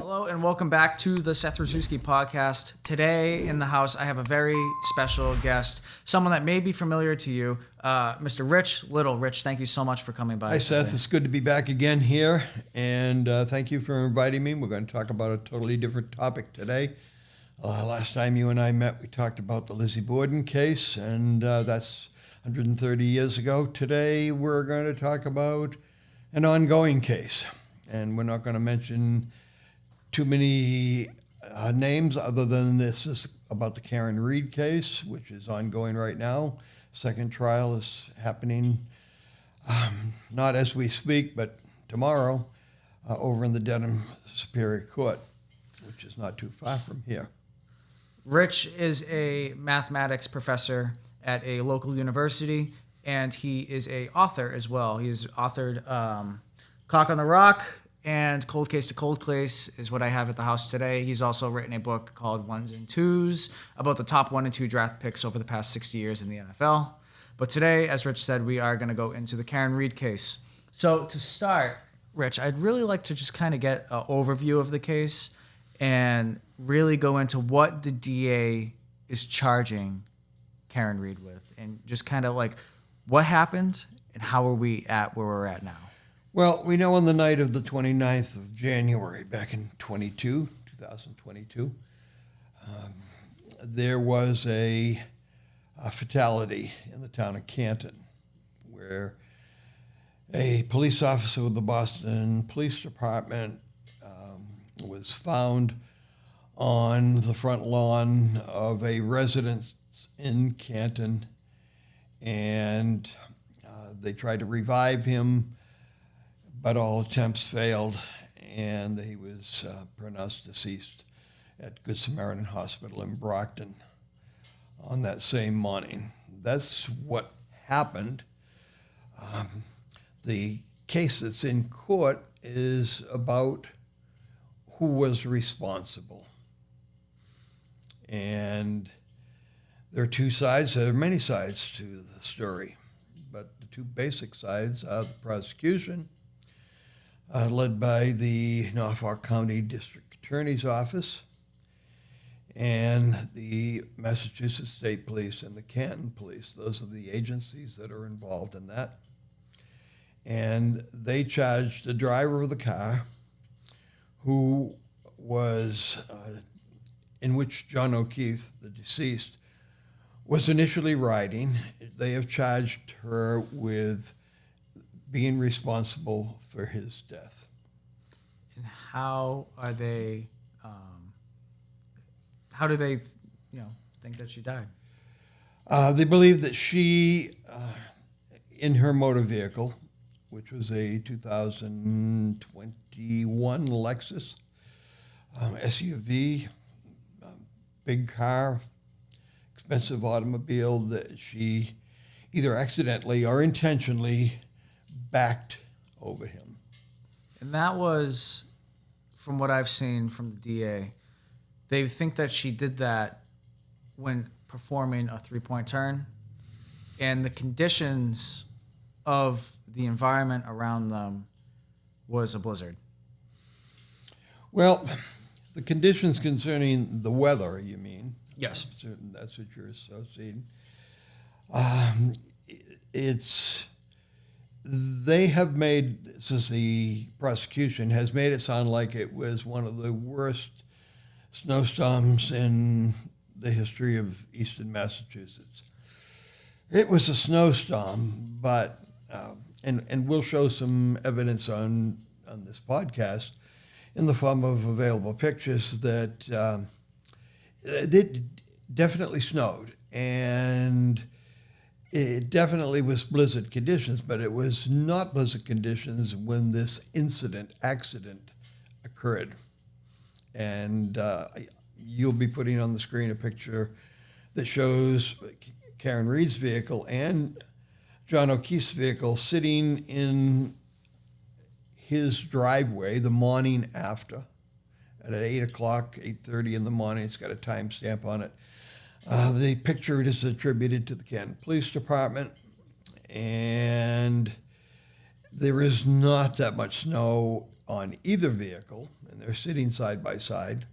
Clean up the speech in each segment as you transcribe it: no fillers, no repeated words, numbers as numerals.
Hello and welcome back to the Seth Rzuski podcast. Today in the house, I have a very special guest, someone that may be familiar to you, Mr. Rich Little. Rich, thank you so much for coming by. Hi, Seth. It's good to be back again here, and thank you for inviting me. We're going to talk about a totally different topic today. Last time you and I met, we talked about the Lizzie Borden case, and that's 130 years ago. Today, we're going to talk about an ongoing case, and we're not going to mention too many names other than this is about the Karen Reed case, which is ongoing right now. Second trial is happening not as we speak, but tomorrow over in the Dedham Superior Court, which is not too far from here. Rich is a mathematics professor at a local university, and he is an author as well. He has authored Cock on the Rock, and Cold Case to Cold Case is what I have at the house today. He's also written a book called Ones and Twos about the top 1 and 2 draft picks over the past 60 years in the NFL. But today, as Rich said, we are going to go into the Karen Reed case. So to start, Rich, I'd really like to just kind of get an overview of the case and really go into what the DA is charging Karen Reed with, and just kind of like what happened and how are we at where we're at now. Well, we know on the night of the 29th of January, back in 2022, there was a fatality in the town of Canton where a police officer with the Boston Police Department was found on the front lawn of a residence in Canton, and they tried to revive him, but all attempts failed, and he was pronounced deceased at Good Samaritan Hospital in Brockton on that same morning. That's what happened. The case that's in court is about who was responsible. And there are two sides. There are many sides to the story, but the two basic sides are the prosecution, led by the Norfolk County District Attorney's Office, and the Massachusetts State Police and the Canton Police. Those are the agencies that are involved in that. And they charged the driver of the car, who was, in which John O'Keefe, the deceased, was initially riding. They have charged her with being responsible for his death. And how are they? How do they, think that she died? They believe that she, in her motor vehicle, which was a 2021 Lexus SUV, big car, expensive automobile, that she either accidentally or intentionally backed over him. And that was, from what I've seen from the DA, they think that she did that when performing a three-point turn, and the conditions of the environment around them was a blizzard. Well, the conditions concerning the weather, you mean? Yes. That's what you're associating. They have made, since the prosecution has made it sound like it was one of the worst snowstorms in the history of eastern Massachusetts. It was a snowstorm, but, and we'll show some evidence on this podcast in the form of available pictures that it definitely snowed, and it definitely was blizzard conditions, but it was not blizzard conditions when this accident occurred. And you'll be putting on the screen a picture that shows Karen Reed's vehicle and John O'Keefe's vehicle sitting in his driveway the morning after at 8 o'clock, 8:30 in the morning. It's got a timestamp on it. The picture is attributed to the Canton Police Department, and there is not that much snow on either vehicle, and they're sitting side by side.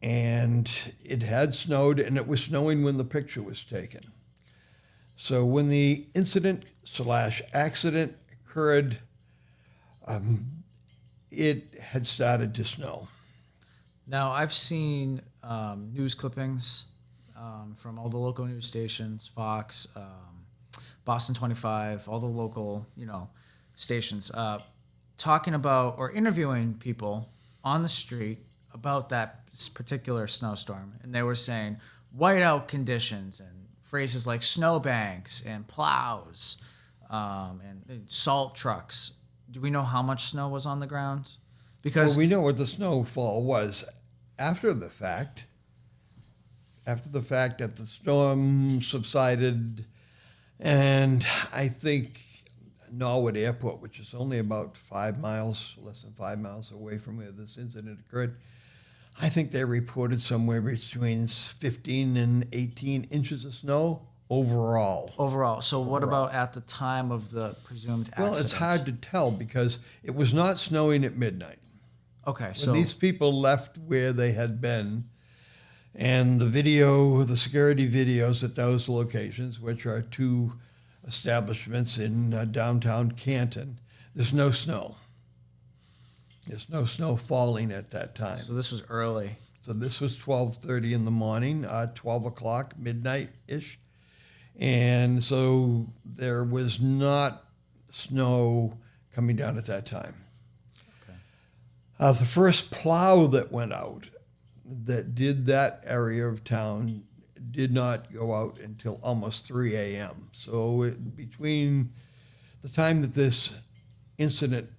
And it had snowed, and it was snowing when the picture was taken. So when the incident/accident occurred, it had started to snow. Now, I've seen news clippings from all the local news stations, Fox, Boston 25, all the local, stations, talking about or interviewing people on the street about that particular snowstorm. And they were saying whiteout conditions and phrases like snowbanks and plows and salt trucks. Do we know how much snow was on the ground? Because we know what the snowfall was after the fact. After the fact that the storm subsided, and I think Norwood Airport, which is only about less than 5 miles away from where this incident occurred, I think they reported somewhere between 15 and 18 inches of snow overall. So what about at the time of the presumed accident? Well, it's hard to tell because it was not snowing at midnight. Okay, so When these people left where they had been, and the security videos at those locations, which are two establishments in downtown Canton, there's no snow. There's no snow falling at that time. So this was early. So this was 12:30 in the morning, 12 o'clock, midnight-ish. And so there was not snow coming down at that time. Okay. The first plow that went out that did that area of town did not go out until almost 3 a.m. So between the time that this incident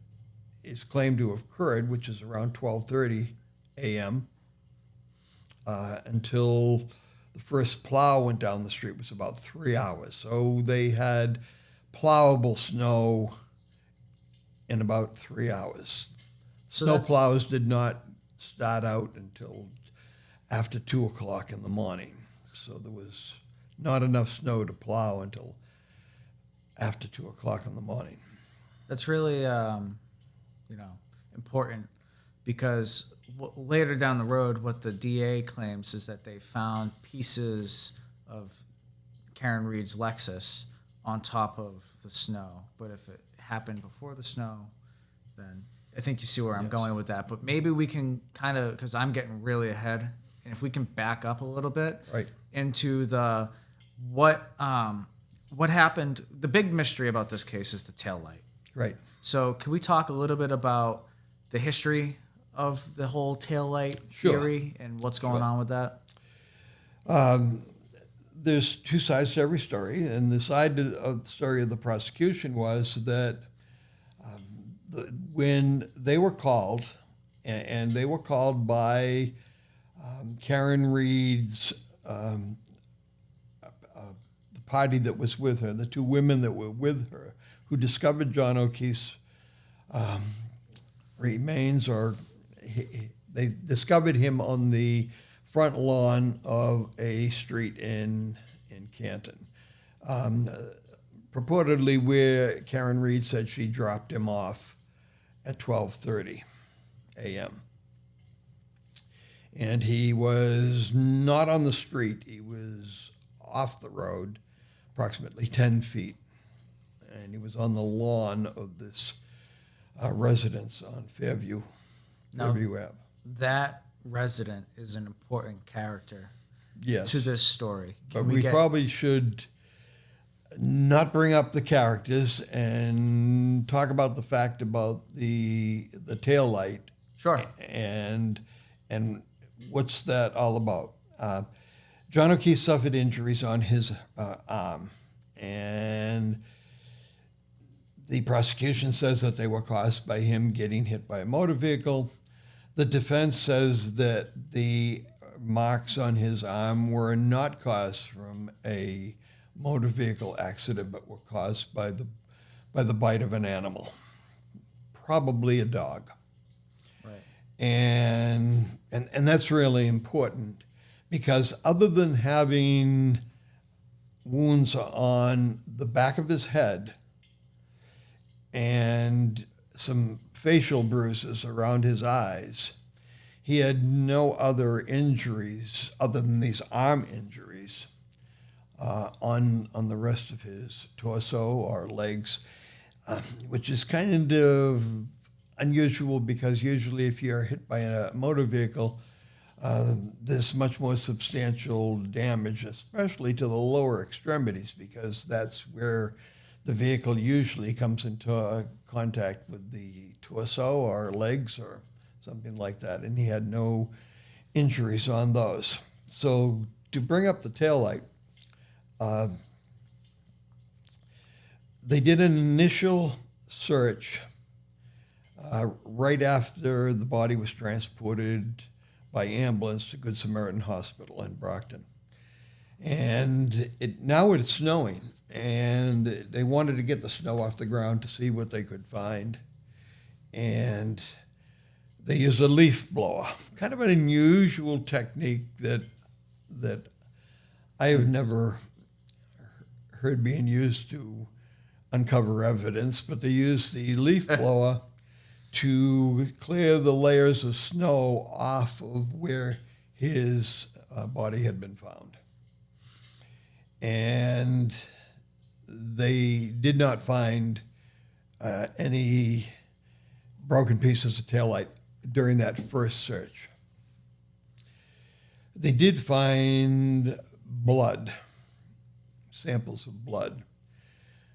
is claimed to have occurred, which is around 12:30 a.m., until the first plow went down the street was about 3 hours. So they had plowable snow in about 3 hours. Snow plows did not start out until after 2 o'clock in the morning. So there was not enough snow to plow until after 2 o'clock in the morning. That's really, important because later down the road, what the DA claims is that they found pieces of Karen Reed's Lexus on top of the snow. But if it happened before the snow, then I think you see where I'm going with that. But maybe we can kind of, because I'm getting really ahead, and if we can back up a little bit into the what happened. The big mystery about this case is the taillight. Right. So can we talk a little bit about the history of the whole taillight theory and what's going on with that? There's two sides to every story, and the side of the story of the prosecution was that when they were called, and they were called by Karen Reed's the party that was with her, the two women that were with her, who discovered John O'Keefe's remains, or they discovered him on the front lawn of a street in Canton, purportedly where Karen Reed said she dropped him off at 12:30 a.m. And he was not on the street. He was off the road, approximately 10 feet. And he was on the lawn of this residence on Fairview Ave. That resident is an important character Yes. to this story. But we probably should not bring up the characters and talk about the fact about the taillight. Sure. And what's that all about? John O'Keefe suffered injuries on his arm, and the prosecution says that they were caused by him getting hit by a motor vehicle. The defense says that the marks on his arm were not caused from a motor vehicle accident, but were caused by the bite of an animal, probably a dog. Right. And that's really important, because other than having wounds on the back of his head and some facial bruises around his eyes. He had no other injuries other than these arm injuries on the rest of his torso or legs, which is kind of unusual because usually if you're hit by a motor vehicle, there's much more substantial damage, especially to the lower extremities, because that's where the vehicle usually comes into contact with the torso or legs or something like that, and he had no injuries on those. So to bring up the taillight, they did an initial search right after the body was transported by ambulance to Good Samaritan Hospital in Brockton. And now it's snowing, and they wanted to get the snow off the ground to see what they could find. And they used a leaf blower, kind of an unusual technique that I have never heard being used to uncover evidence, but they used the leaf blower to clear the layers of snow off of where his body had been found. And they did not find any broken pieces of taillight during that first search. They did find blood, samples of blood,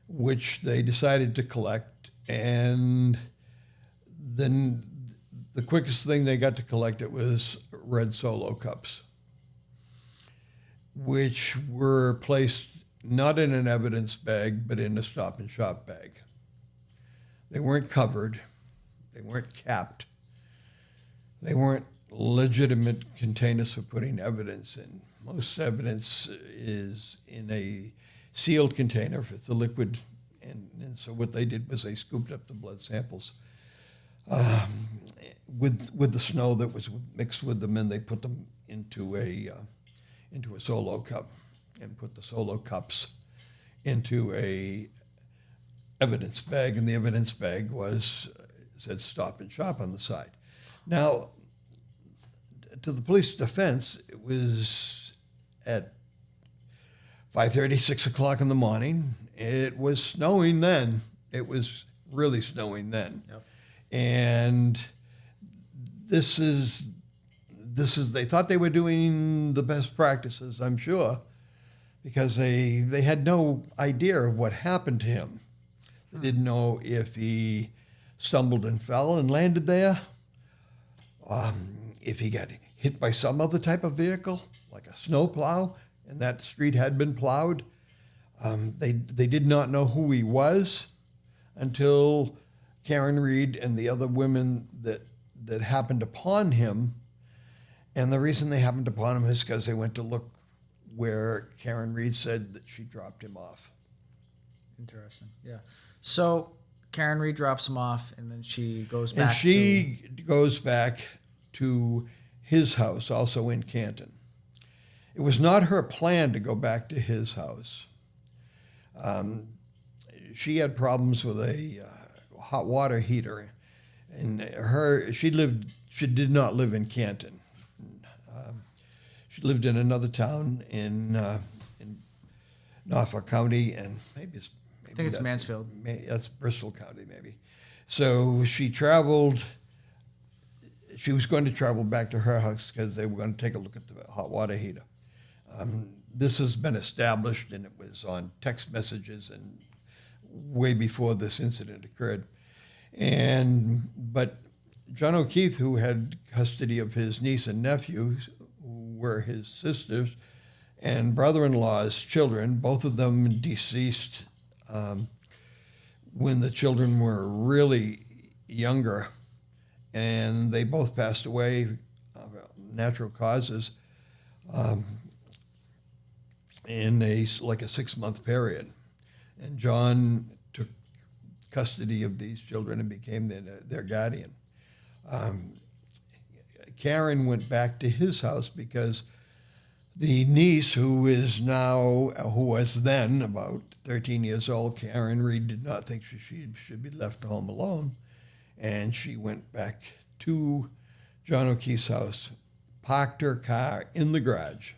which they decided to collect, and then the quickest thing they got to collect it was red Solo cups, which were placed not in an evidence bag, but in a Stop and Shop bag. They weren't covered. They weren't capped. They weren't legitimate containers for putting evidence in. Most evidence is in a sealed container if it's a liquid, and so what they did was they scooped up the blood samples with the snow that was mixed with them, and they put them into a Solo cup and put the Solo cups into a evidence bag, and the evidence bag said Stop and Shop on the side. Now, to the police defense, it was at 5:30, 6 o'clock in the morning. It was snowing then. It was really snowing then. Yep. And they thought they were doing the best practices, I'm sure, because they had no idea of what happened to him. They didn't know if he stumbled and fell and landed there, if he got hit by some other type of vehicle, like a snowplow, and that street had been plowed. They did not know who he was until Karen Reed and the other women that happened upon him. And the reason they happened upon him is because they went to look where Karen Reed said that she dropped him off. Interesting. Yeah. So Karen Reed drops him off, and then she goes back. And she goes back to his house, also in Canton. It was not her plan to go back to his house. She had problems with a hot water heater, and she did not live in Canton. She lived in another town in Norfolk County, and I think it's Mansfield. That's Bristol County, maybe. So she traveled. She was going to travel back to her house because they were going to take a look at the hot water heater. This has been established, and it was on text messages and way before this incident occurred. But John O'Keefe, who had custody of his niece and nephew, who were his sisters, and brother-in-law's children, both of them deceased when the children were really younger, and they both passed away of natural causes in a 6-month period. And John took custody of these children and became their guardian. Karen went back to his house because the niece, who was then about 13 years old, Karen Reed did not think she should be left home alone. and she went back to John O'Keefe's house, parked her car in the garage,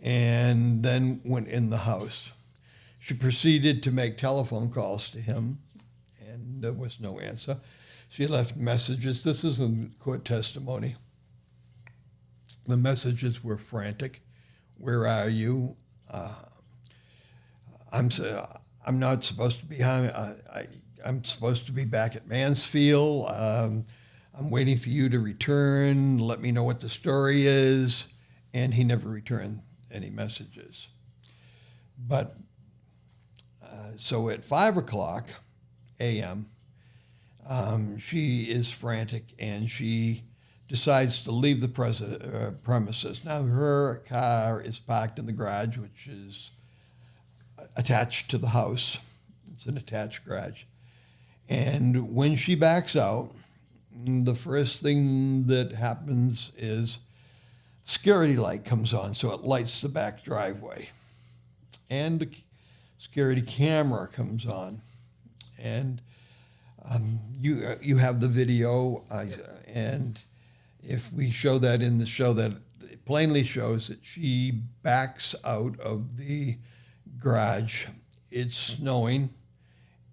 and then went in the house. She proceeded to make telephone calls to him, and there was no answer. She left messages. This is in court testimony. The messages were frantic. Where are you? I'm not supposed to be home. I'm supposed to be back at Mansfield. I'm waiting for you to return. Let me know what the story is. And he never returned any messages. But so at 5 o'clock a.m., she is frantic and she decides to leave the premises. Now her car is parked in the garage, which is attached to the house. It's an attached garage. And when she backs out, the first thing that happens is security light comes on, so it lights the back driveway. And the security camera comes on. And you have the video, and if we show that in the show, that it plainly shows that she backs out of the garage. It's snowing,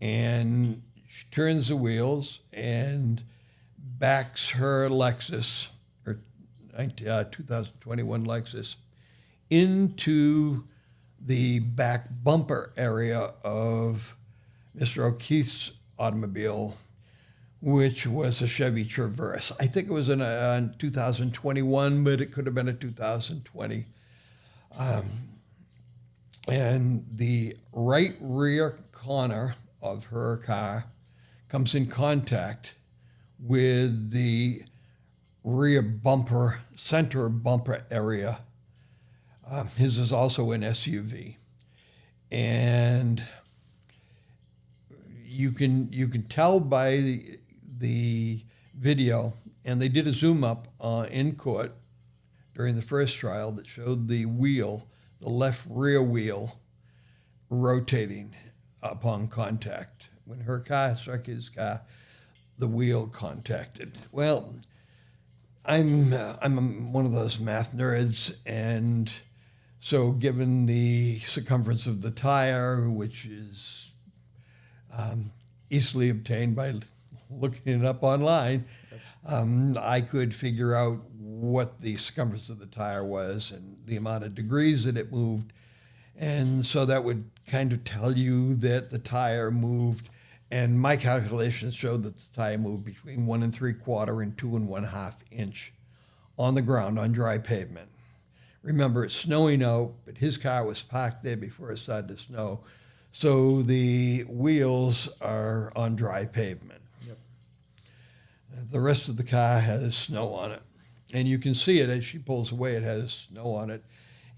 and she turns the wheels and backs her Lexus, her 2021 Lexus, into the back bumper area of Mr. O'Keefe's automobile, which was a Chevy Traverse. I think it was in 2021, but it could have been a 2020. And the right rear corner of her car comes in contact with the rear bumper, center bumper area. His is also an SUV. And you can tell by the video, and they did a zoom up in court during the first trial that showed the wheel, the left rear wheel, rotating upon contact. When her car struck his car, the wheel contacted. Well, I'm one of those math nerds, and so given the circumference of the tire, which is easily obtained by looking it up online, I could figure out what the circumference of the tire was and the amount of degrees that it moved. And so that would kind of tell you that the tire moved. And my calculations showed that the tire moved between 1 3/4 and 2 1/2 inch on the ground on dry pavement. Remember, it's snowing out, but his car was parked there before it started to snow. So the wheels are on dry pavement. Yep. The rest of the car has snow on it. And you can see it as she pulls away, it has snow on it.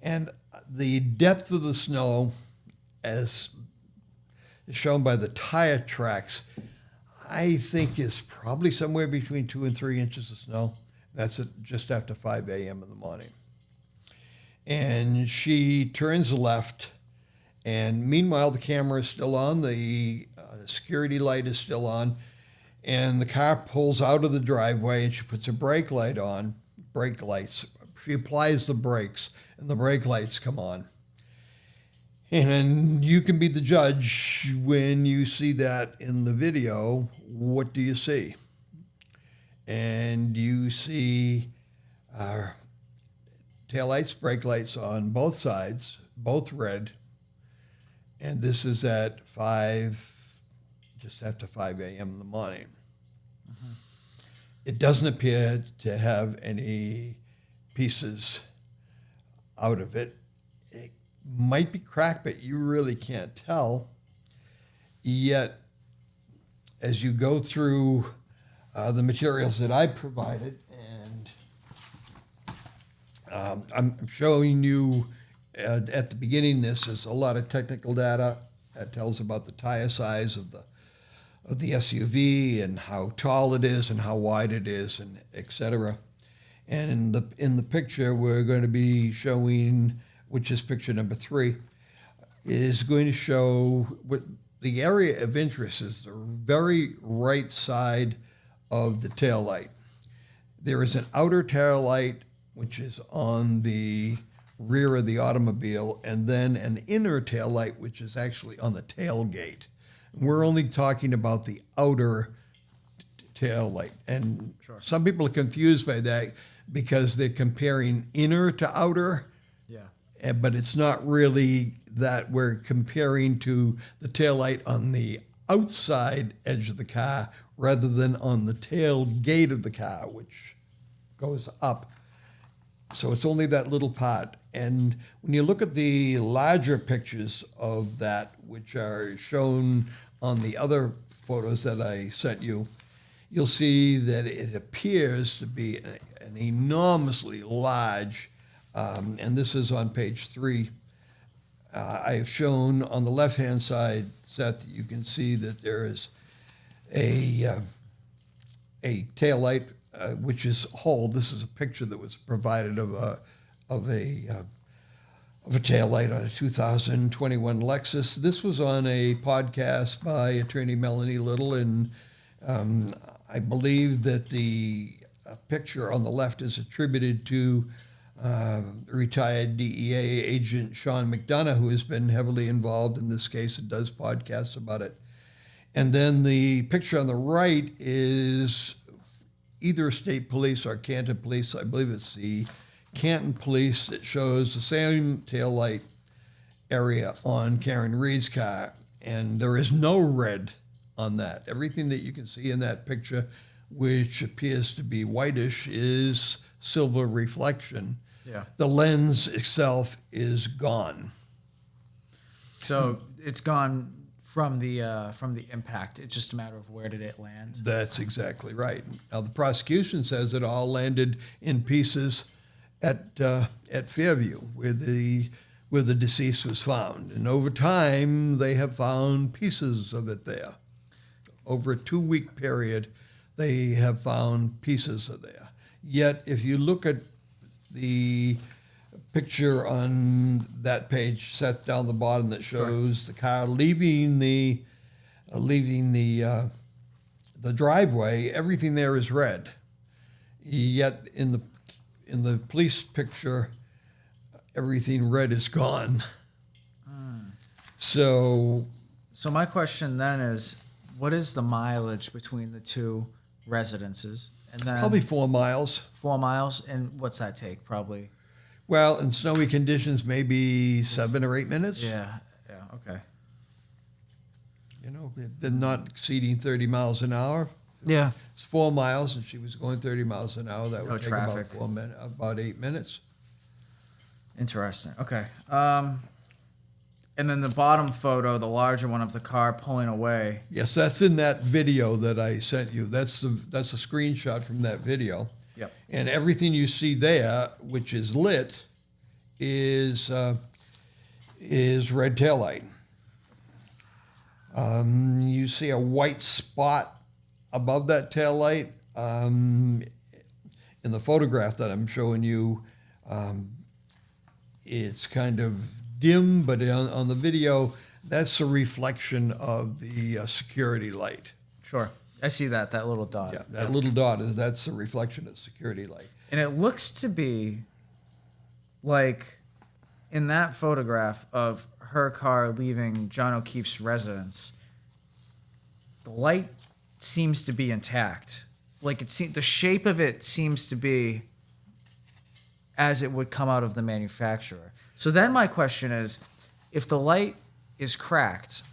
And the depth of the snow, as shown by the tire tracks, I think is probably somewhere between 2 and 3 inches of snow. That's just after 5 a.m. in the morning. And she turns left, and meanwhile the camera is still on, the security light is still on, and the car pulls out of the driveway and she puts a brake light on, brake lights. She applies the brakes and the brake lights come on. And you can be the judge when you see that in the video. What do you see? And you see taillights, brake lights on both sides, both red. And this is at just after 5 a.m. in the morning. Mm-hmm. It doesn't appear to have any pieces out of it. It might be cracked, but you really can't tell. Yet, as you go through the materials that I provided, and I'm showing you at the beginning, this is a lot of technical data that tells about the tire size of the SUV and how tall it is and how wide it is, and et cetera. And in the picture we're going to be showing, which is picture number 3, is going to show what the area of interest is the very right side of the taillight. There is an outer taillight, which is on the rear of the automobile, and then an inner taillight, which is actually on the tailgate. We're only talking about the outer taillight. And some people are confused by that because they're comparing inner to outer. Yeah. But it's not really that. We're comparing to the taillight on the outside edge of the car rather than on the tailgate of the car, which goes up. So it's only that little part. And when you look at the larger pictures of that, which are shown on the other photos that I sent you, you'll see that it appears to be an enormously large, and this is on page 3. I have shown on the left-hand side, Seth, you can see that there is a taillight, which is whole. This is a picture that was provided of a taillight on a 2021 Lexus. This was on a podcast by attorney Melanie Little, and I believe that the picture on the left is attributed to retired DEA agent Sean McDonough, who has been heavily involved in this case and does podcasts about it. And then the picture on the right is either state police or Canton police. I believe it's the Canton police that shows the same taillight area on Karen Reed's car, and there is no red on that. Everything that you can see in that picture, which appears to be whitish, is silver reflection. Yeah. The lens itself is gone. So it's gone from the impact. It's just a matter of where did it land. That's exactly right. Now the prosecution says it all landed in pieces at Fairview, where the deceased was found, and over time they have found pieces of it there. Over a 2-week period, they have found pieces of there. Yet, if you look at the picture on that page set down the bottom that shows the car leaving the driveway, everything there is red. Yet in the police picture, everything red is gone. So my question then is, what is the mileage between the two residences? And then probably 4 miles. 4 miles, and what's that take? Probably. Well, in snowy conditions, maybe 7 or 8 minutes. Yeah, okay. You know, they're not exceeding 30 miles an hour. Yeah. It's 4 miles, and she was going 30 miles an hour. That would take traffic. about 8 minutes. Interesting. Okay. And then the bottom photo, the larger one of the car pulling away. Yes, that's in that video that I sent you. That's a screenshot from that video. Yep. And everything you see there, which is lit, is red taillight. You see a white spot above that taillight. In the photograph that I'm showing you, it's kind of dim, but on the video, that's a reflection of the security light. Sure. I see that little dot. Yeah, that little dot, that's a reflection of the security light. And it looks to be like in that photograph of her car leaving John O'Keefe's residence, the light seems to be intact. Like the shape of it seems to be as it would come out of the manufacturer. So then my question is, if the light is cracked,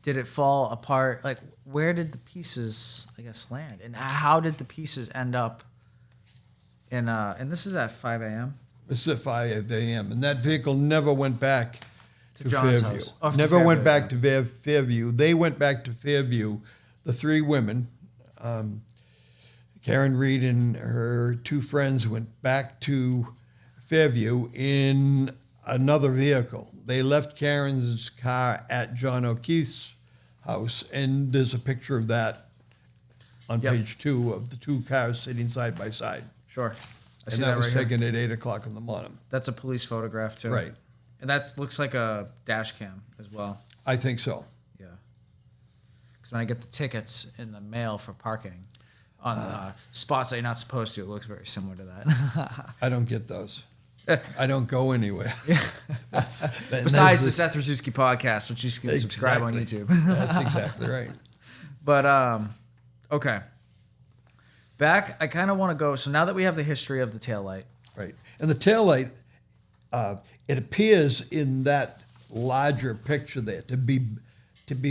did it fall apart? Like, where did the pieces, I guess, land? And how did the pieces end up in, and this is at 5 a.m.? This is at 5 a.m. And that vehicle never went back to John's Fairview. house. Oh, to Never Fairview, went back to Fairview. They went back to Fairview, the 3 women. Karen Reed and her 2 friends went back to Fairview in another vehicle. They left Karen's car at John O'Keefe's house, and there's a picture of that on page 2 of the 2 cars sitting side by side. Sure. And that was taken at 8 o'clock in the morning. That's a police photograph, too. Right. And that looks like a dash cam as well. I think so. Yeah. Because when I get the tickets in the mail for parking on spots that you're not supposed to, it looks very similar to that. I don't get those. I don't go anywhere. Besides the Seth Rzuski podcast, which you can subscribe on YouTube. That's exactly right. But, okay. Back, I kind of want to go. So now that we have the history of the taillight. Right. And the taillight, it appears in that larger picture there to be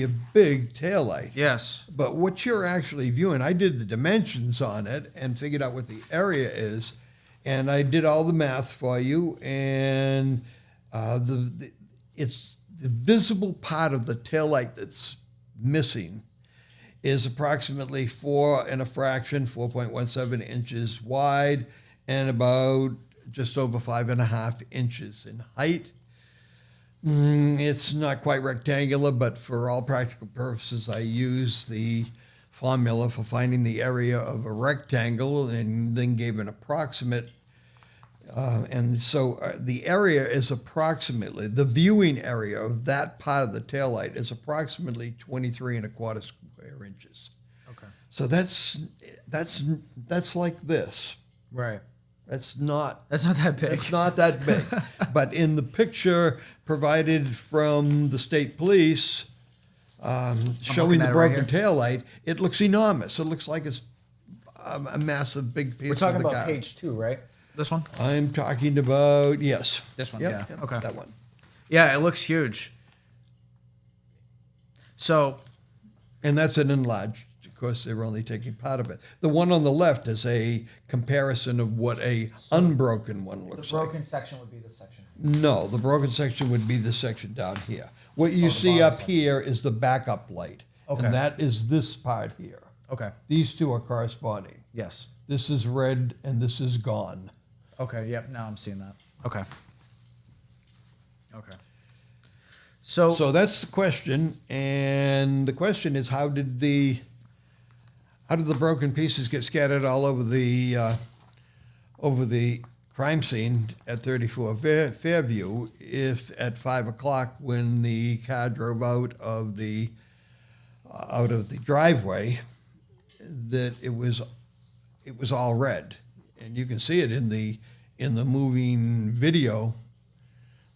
a big taillight. Yes. But what you're actually viewing, I did the dimensions on it and figured out what the area is, and I did all the math for you, and it's the visible part of the taillight that's missing is approximately 4.17 inches wide and about just over 5.5 inches in height. It's not quite rectangular, but for all practical purposes, I use the formula for finding the area of a rectangle and then gave an approximate. And so the area is approximately, the viewing area of that part of the taillight is approximately 23.25 square inches. Okay. So that's like this. Right. That's not that big. It's not that big. But in the picture provided from the state police showing the broken taillight, it looks enormous. It looks like it's a massive big piece of the car. We're talking about page 2, right? This one? I'm talking about, yes. This one, Yep, yeah. yep, Okay. that one. Yeah, it looks huge. So... And that's an enlarged. Of course, they were only taking part of it. The one on the left is a comparison of what a unbroken one looks like. The broken section would be this section. No, the broken section would be this section down here. What you see up here is the backup light. Okay. And that is this part here. Okay. These two are corresponding. Yes. This is red and this is gone. Okay, yep, now I'm seeing that. Okay. Okay. So that's the question, and the question is how did the broken pieces get scattered all over the crime scene at 34 Fairview if at 5 o'clock when the car drove out of the driveway that it was all red, and you can see it in the moving video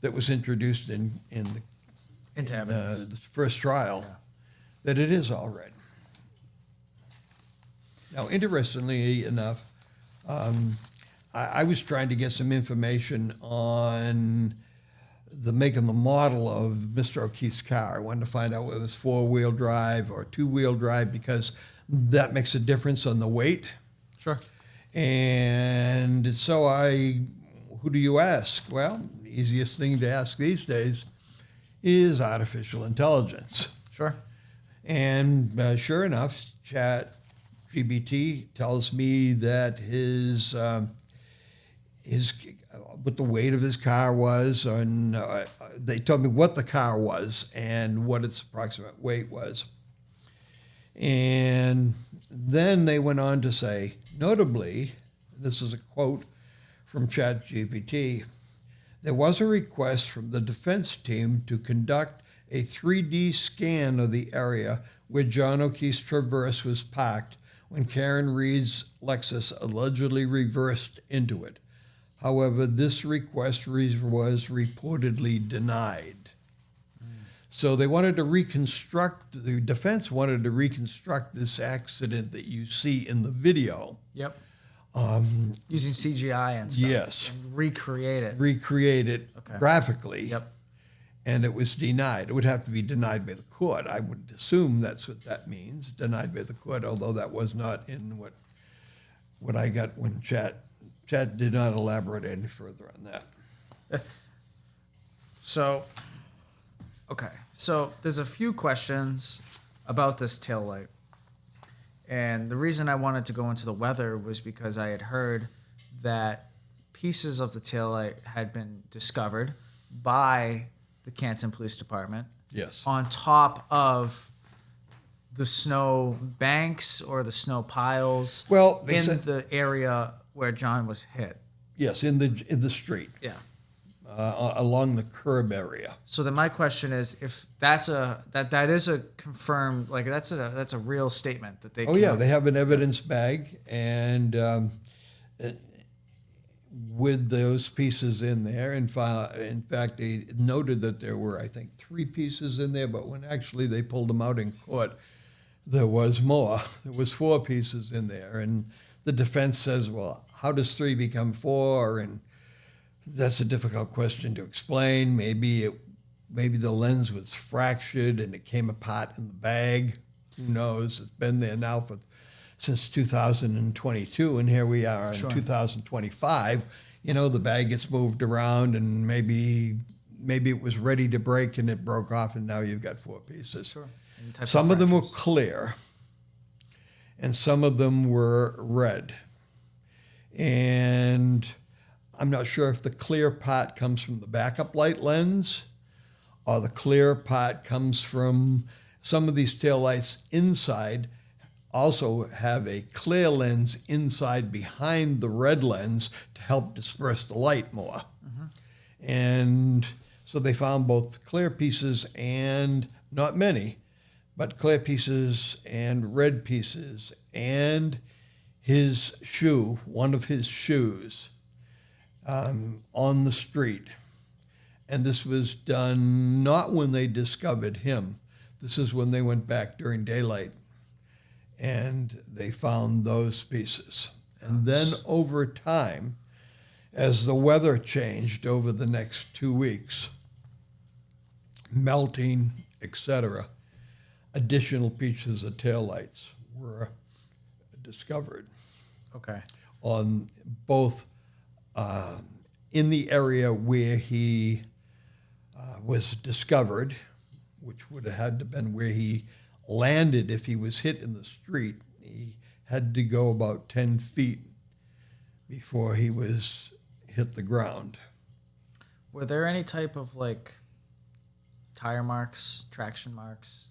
that was introduced into evidence the first trial, that it is all red. Now, interestingly enough, I was trying to get some information on the make and the model of Mr. O'Keefe's car. I wanted to find out whether it was 4-wheel drive or 2-wheel drive because that makes a difference on the weight. Sure. And so who do you ask? Well, the easiest thing to ask these days is artificial intelligence. Sure. And sure enough, ChatGPT tells me that his what the weight of his car was, and they told me what the car was and what its approximate weight was. And then they went on to say, notably, this is a quote from ChatGPT, there was a request from the defense team to conduct a 3D scan of the area where John O'Keefe's Traverse was parked when Karen Reed's Lexus allegedly reversed into it. However, this request was reportedly denied. So they wanted to the defense wanted to reconstruct this accident that you see in the video. Yep. Using CGI and stuff. Yes. And recreate it. Graphically. Yep. And it was denied. It would have to be denied by the court. I would assume that's what that means, denied by the court, although that was not in what I got when Chat did not elaborate any further on that. So there's a few questions about this taillight. And the reason I wanted to go into the weather was because I had heard that pieces of the taillight had been discovered by the Canton Police Department. Yes. On top of the snow banks or the snow piles Well, in the area where John was hit. Yes, in the street. Yeah. along the curb area. So then my question is, if that is a confirmed, like that's a real statement that they. Oh yeah, they have an evidence bag, and with those pieces in there, in fact, they noted that there were, I think, 3 pieces in there, but when actually they pulled them out in court, there was more. There was 4 pieces in there, and the defense says, well, how does 3 become 4? And that's a difficult question to explain. Maybe the lens was fractured and it came apart in the bag. Who knows? It's been there now since 2022, and here we are in 2025. The bag gets moved around, and maybe it was ready to break and it broke off, and now you've got 4 pieces. Sure. Some of them were clear, and some of them were red. And I'm not sure if the clear part comes from the backup light lens or the clear part comes from some of these taillights inside also have a clear lens inside behind the red lens to help disperse the light more. Mm-hmm. And so they found both clear pieces and, not many, but clear pieces and red pieces, and his shoe, one of his shoes, on the street. And this was done not when they discovered him. This is when they went back during daylight, and they found those pieces. And then over time, as the weather changed over the next 2 weeks, melting, etc., additional pieces of taillights were discovered. Okay. On both in the area where he was discovered, which would have had to been where he landed if he was hit in the street. He had to go about 10 feet before he was hit the ground. Were there any type of tire marks, traction marks?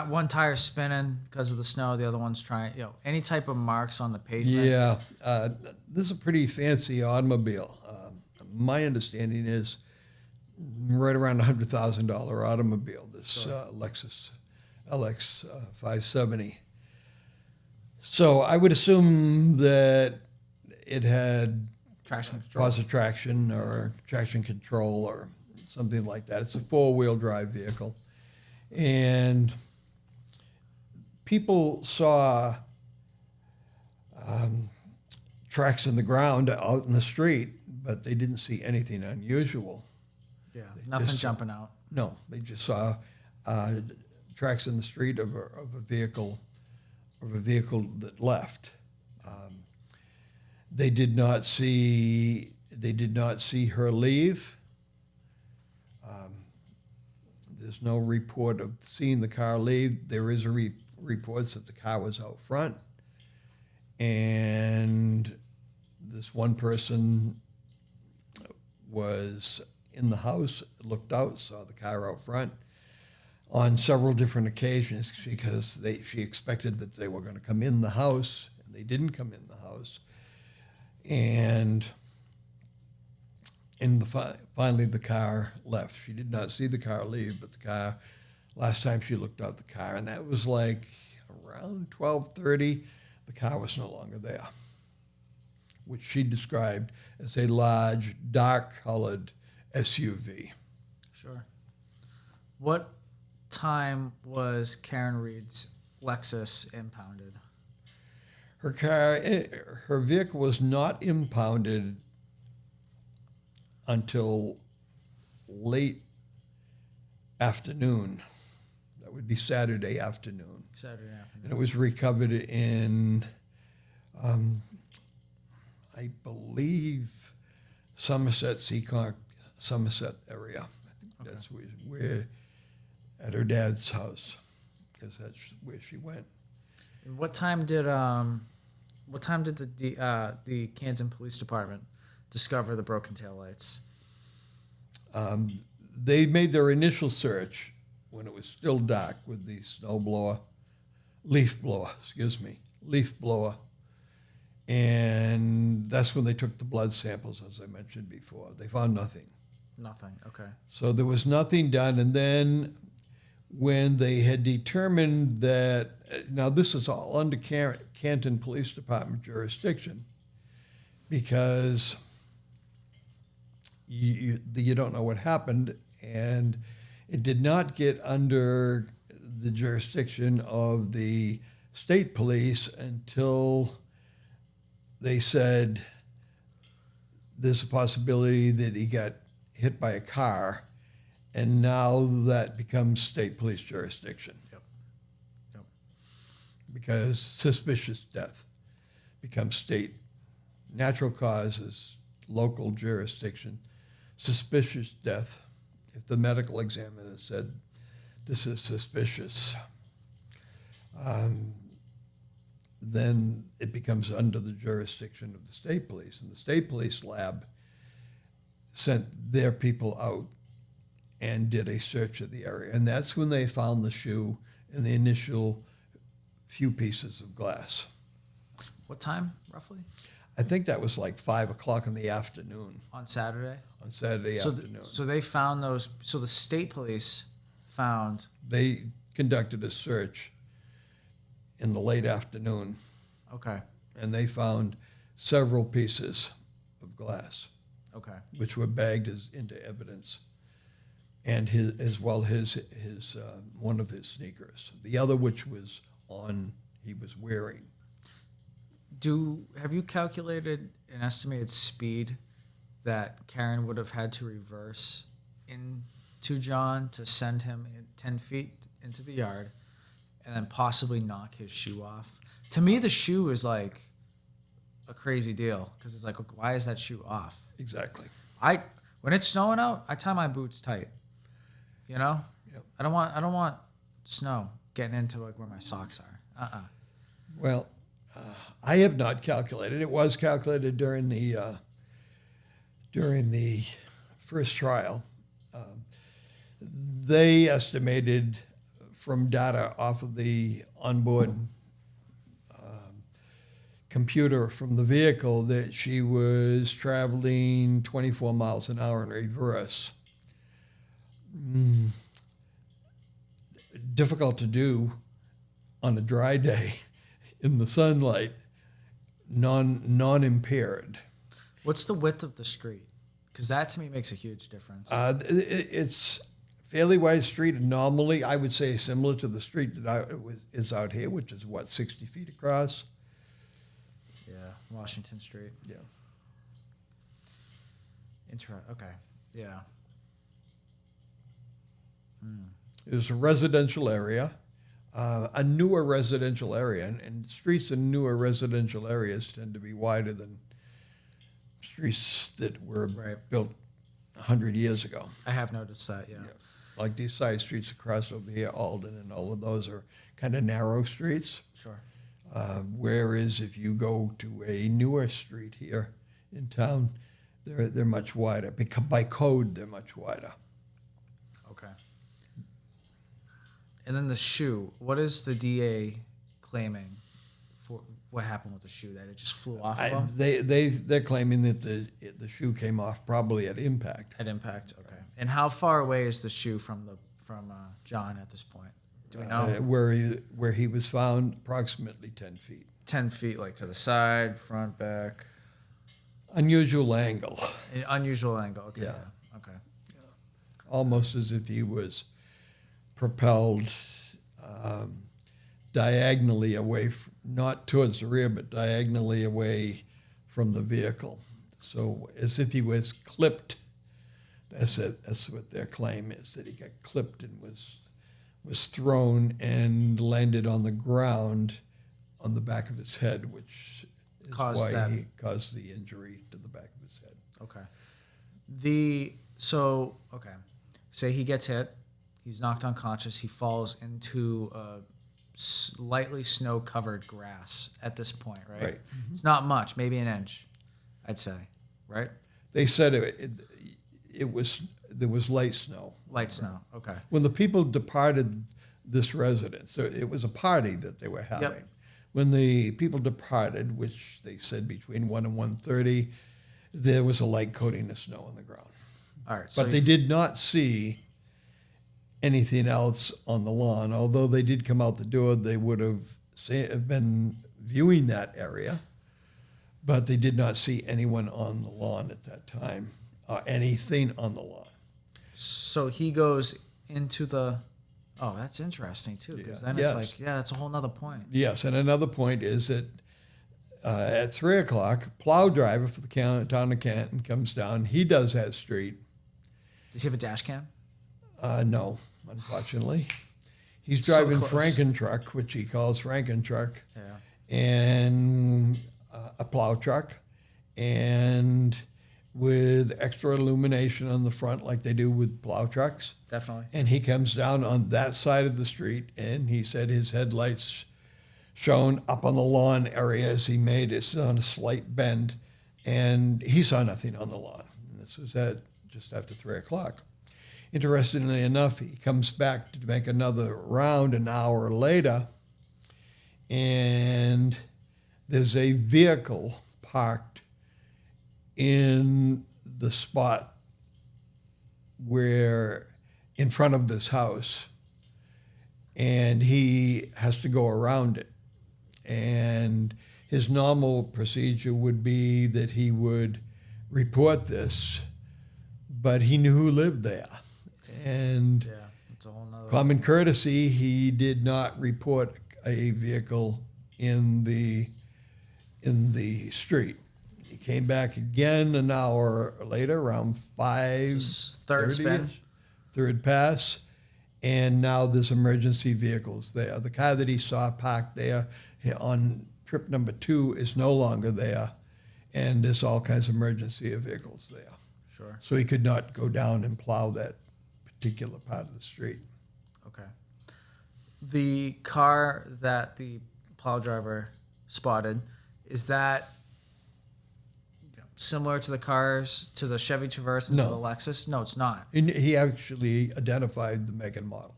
One tire spinning because of the snow, the other one's trying. Any type of marks on the pavement. Yeah, this is a pretty fancy automobile. My understanding is right around $100,000 automobile. This Lexus LX 570. So I would assume that it had Traction control. Positive traction or traction control or something like that. It's a 4-wheel drive vehicle. And people saw tracks in the ground out in the street, but they didn't see anything unusual. Yeah, nothing jumping out. No, they just saw tracks in the street of a vehicle that left. They did not see her leave. There's no report of seeing the car leave. There is reports that the car was out front, and this one person was in the house, looked out, saw the car out front on several different occasions because she expected that they were going to come in the house, and they didn't come in the house. And finally the car left. She did not see the car leave, but the car, last time she looked out the car, and that was around 12:30, the car was no longer there, which she described as a large, dark-colored SUV. Sure. What time was Karen Reed's Lexus impounded? Her vehicle was not impounded until late afternoon. That would be Saturday afternoon. And it was recovered in, I believe, Somerset, Seacock, Somerset area. I think that's where, at her dad's house, because that's where she went. What time did the Canton Police Department discover the broken taillights? They made their initial search when it was still dark with the leaf blower, and That's when they took the blood samples, as I mentioned before. They found nothing. Nothing. Okay. So there was nothing done. And then when they had determined that, now this is all under Canton Police Department jurisdiction, because you don't know what happened, and it did not get under the jurisdiction of the state police until they said there's a possibility that he got hit by a car, and now that becomes state police jurisdiction. Yep. Because suspicious death becomes state. Natural causes, local jurisdiction. Suspicious death, if the medical examiner said this is suspicious, then it becomes under the jurisdiction of the state police. And the state police lab sent their people out and did a search of the area. And that's when they found the shoe and the initial few pieces of glass. What time, roughly? I think that was like 5 o'clock in the afternoon. On Saturday? On Saturday afternoon. So they found those. So the state police found. They conducted a search in the late afternoon. Okay. And they found several pieces of glass. Okay. Which were bagged into evidence, and his one of his sneakers, the other which was he was wearing. Have you calculated an estimated speed that Karen would have had to reverse into John to send him 10 feet into the yard, and then possibly knock his shoe off? To me, the shoe is like a crazy deal, because it's like, why is that shoe off? Exactly. When it's snowing out, I tie my boots tight. You know? Yep. I don't want snow getting into like where my socks are. Well, I have not calculated. It was calculated during the first trial. They estimated from data off of the onboard computer from the vehicle that she was traveling 24 miles an hour in reverse. Difficult to do on a dry day in the sunlight, non-impaired. What's the width of the street? Because that to me makes a huge difference. It's fairly wide street, and normally I would say similar to the street that is out here, which is 60 feet across. Washington Street. Yeah. Okay. Yeah. It was a residential area, a newer residential area, and streets in newer residential areas tend to be wider than streets that were built 100 years ago. I have noticed that, yeah. Like these side streets across over here, Alden, and all of those are kind of narrow streets. Sure. Whereas if you go to a newer street here in town, they're much wider. Because by code, they're much wider. Okay. And then the shoe. What is the DA claiming for what happened with the shoe? That it just flew off of him? They're claiming that the shoe came off probably at impact. At impact, okay. And how far away is the shoe from John at this point? Do we know? Where he was found, approximately 10 feet. 10 feet, like to the side, front, back. Unusual angle. An unusual angle. Okay. Yeah. Okay. Yeah. Almost as if he was propelled diagonally away, not towards the rear, but diagonally away from the vehicle. So as if he was clipped. That's what their claim is, that he got clipped and was thrown and landed on the ground on the back of his head, which is why he caused the injury to the back of his head. Okay. Say he gets hit, he's knocked unconscious, he falls into slightly snow-covered grass at this point, right? Right. Mm-hmm. It's not much, maybe an inch, I'd say, right? They said there was light snow. Light snow, okay. When the people departed this residence, so it was a party that they were having, When the people departed, which they said between 1 and 1:30, there was a light coating of snow on the ground. All right. So But they did not see anything else on the lawn. Although they did come out the door, they would have been viewing that area, but they did not see anyone on the lawn at that time, anything on the lawn. So he goes into the. Oh, that's interesting too, because then it's like, that's a whole nother point. Yes, and another point is that at 3 o'clock, plow driver for the town of Canton comes down. He does that street. Does he have a dash cam? No, unfortunately. He's So driving close. Frankentruck, which he calls Frankentruck, Yeah. and a plow truck, and with extra illumination on the front like they do with plow trucks. Definitely. And he comes down on that side of the street, and he said his headlights shone up on the lawn area as he made it on a slight bend, and he saw nothing on the lawn. And this was at just after 3 o'clock. Interestingly enough, he comes back to make another round an hour later, and there's a vehicle parked in the spot where in front of this house, and he has to go around it. And his normal procedure would be that he would report this, but he knew who lived there. And Yeah, it's a whole nother. common courtesy, he did not report a vehicle in the street. He came back again an hour later, around 5. Third spin. Third pass, and now there's emergency vehicles there. The car that he saw parked there on trip number 2 is no longer there, and there's all kinds of emergency vehicles there. Sure. So he could not go down and plow that particular part of the street. Okay. The car that the plow driver spotted, is that similar to the cars, to the Chevy Traverse and to No. the Lexus? No, it's not. And he actually identified the make and model.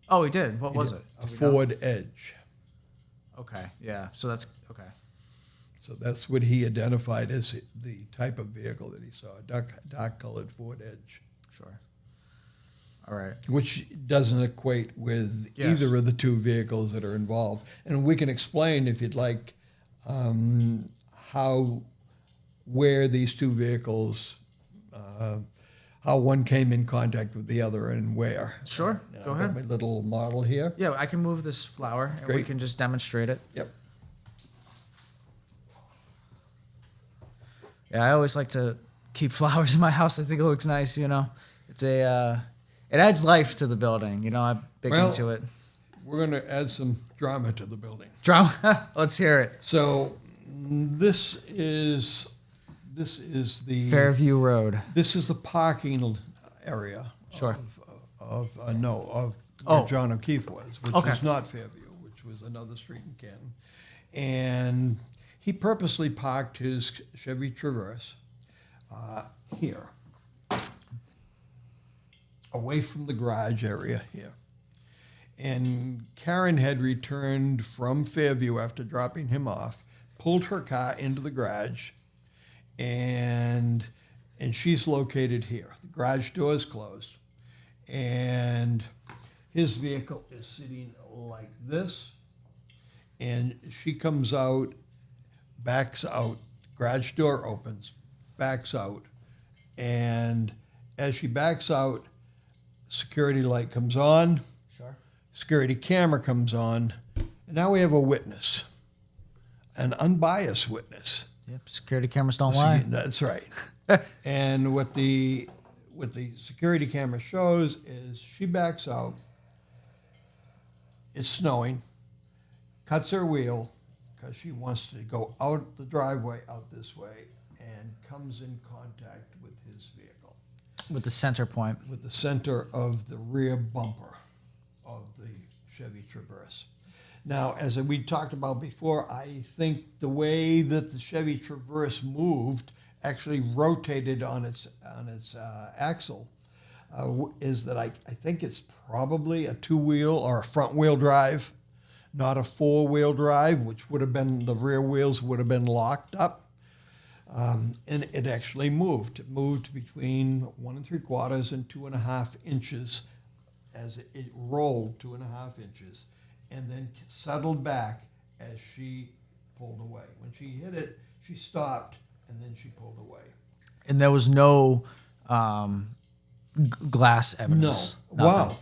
Oh, he did. What was it? A Do we know? Ford Edge. Okay. Yeah. So that's okay. So that's what he identified as the type of vehicle that he saw, a dark-colored Ford Edge. Sure. All right. Which doesn't equate with Yes. either of the two vehicles that are involved. And we can explain, if you'd like, where these two vehicles, how one came in contact with the other and where. Sure. Now, Go I've got ahead. my little model here. Yeah, I can move this flower and we Great. can just demonstrate it. Yep. Yeah, I always like to keep flowers in my house. I think it looks nice, It's it adds life to the building, I'm big into it. We're going to add some drama to the building. Drama. Let's hear it. So this is the Fairview Road. This is the parking area. Sure. Of where Oh. John O'Keefe was, which Okay. was not Fairview, which was another street in Canton. And he purposely parked his Chevy Traverse here, away from the garage area here. And Karen had returned from Fairview after dropping him off, pulled her car into the garage, and she's located here. The garage door is closed, and his vehicle is sitting like this, and she comes out, backs out, garage door opens, backs out, and as she backs out, security light comes on, Sure. security camera comes on, and now we have a witness, an unbiased witness. Yep. Security cameras don't lie. That's right. And what the security camera shows is she backs out. It's snowing. Cuts her wheel because she wants to go out the driveway out this way, and comes in contact with his vehicle, With the center point. with the center of the rear bumper of the Chevy Traverse. Now, as we talked about before, I think the way that the Chevy Traverse moved, actually rotated on its axle, is that I think it's probably a two-wheel or a front-wheel drive. not a four-wheel drive, which would have been, the rear wheels would have been locked up. And it actually moved. It moved between 1 3/4 and 2.5 inches as it rolled 2.5 inches, and then settled back as she pulled away. When she hit it, she stopped, and then she pulled away. And there was no glass evidence. No. Wow.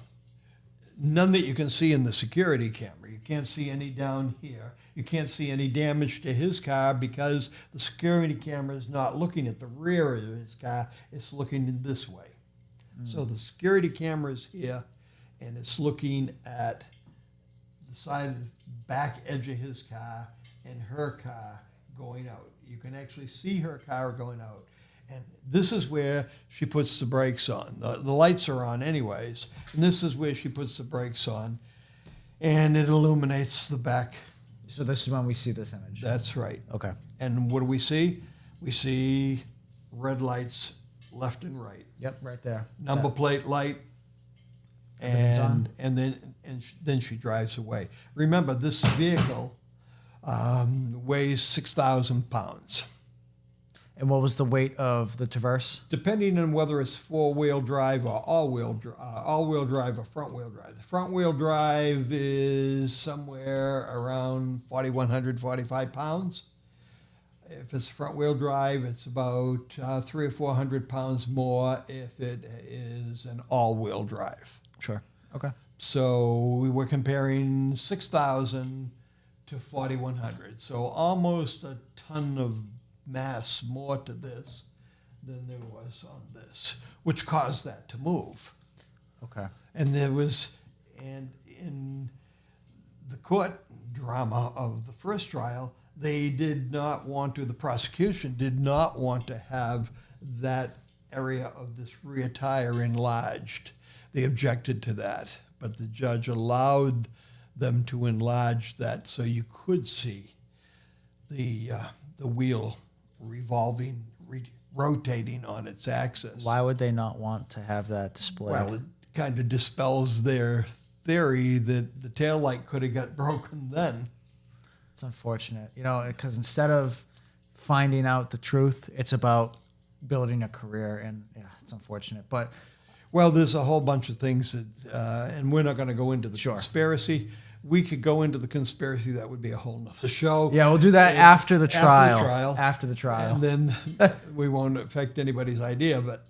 None that you can see in the security camera. You can't see any down here. You can't see any damage to his car because the security camera is not looking at the rear of his car. It's looking this way. So the security camera is here, and it's looking at the side, back edge of his car and her car going out. You can actually see her car going out. And this is where she puts the brakes on. The lights are on anyways, and this is where she puts the brakes on, and it illuminates the back. So this is when we see this image. That's right. Okay. And what do we see? We see red lights left and right. Yep, right there. Number plate light, and then she drives away. Remember, this vehicle weighs 6,000 pounds. And what was the weight of the Traverse? Depending on whether it's four-wheel drive or all-wheel drive or front-wheel drive. The front-wheel drive is somewhere around 4,100, 45 pounds. If it's front-wheel drive, it's about 300 or 400 pounds more if it is an all-wheel drive. Sure. Okay. So we were comparing 6,000 to 4,100. So almost a ton of mass more to this than there was on this, which caused that to move. Okay. And there was, and in the court drama of the first trial, they did not want to, the prosecution did not want to have that area of this rear tire enlarged. They objected to that, but the judge allowed them to enlarge that so you could see the wheel revolving, rotating on its axis. Why would they not want to have that displayed? Well, it kind of dispels their theory that the taillight could have got broken then. It's unfortunate, because instead of finding out the truth, it's about building a career, and yeah, it's unfortunate. But well, there's a whole bunch of things that, and we're not going to go into the conspiracy. We could go into the conspiracy. That would be a whole nother show. Yeah, we'll do that after the trial. After the trial. And then we won't affect anybody's idea. But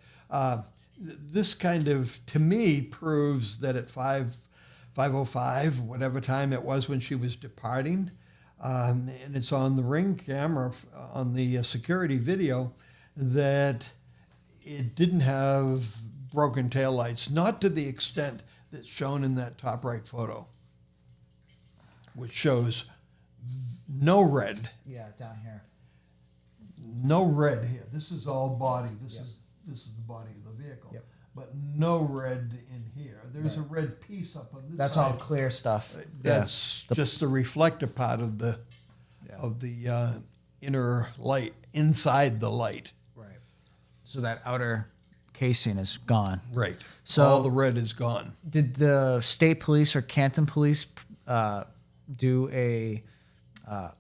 this kind of, to me, proves that at 5:05, whatever time it was when she was departing, and it's on the Ring camera, on the security video, that it didn't have broken taillights, not to the extent that's shown in that top right photo, which shows no red. Yeah, down here. No red here. This is all body. This is the body of the vehicle. Yep. But no red in here. There's a red piece up on this That's side. all clear stuff. That's just the reflector part of the inner light, inside the light. Right. So that outer casing is gone. Right. So all the red is gone. Did the state police or Canton police do a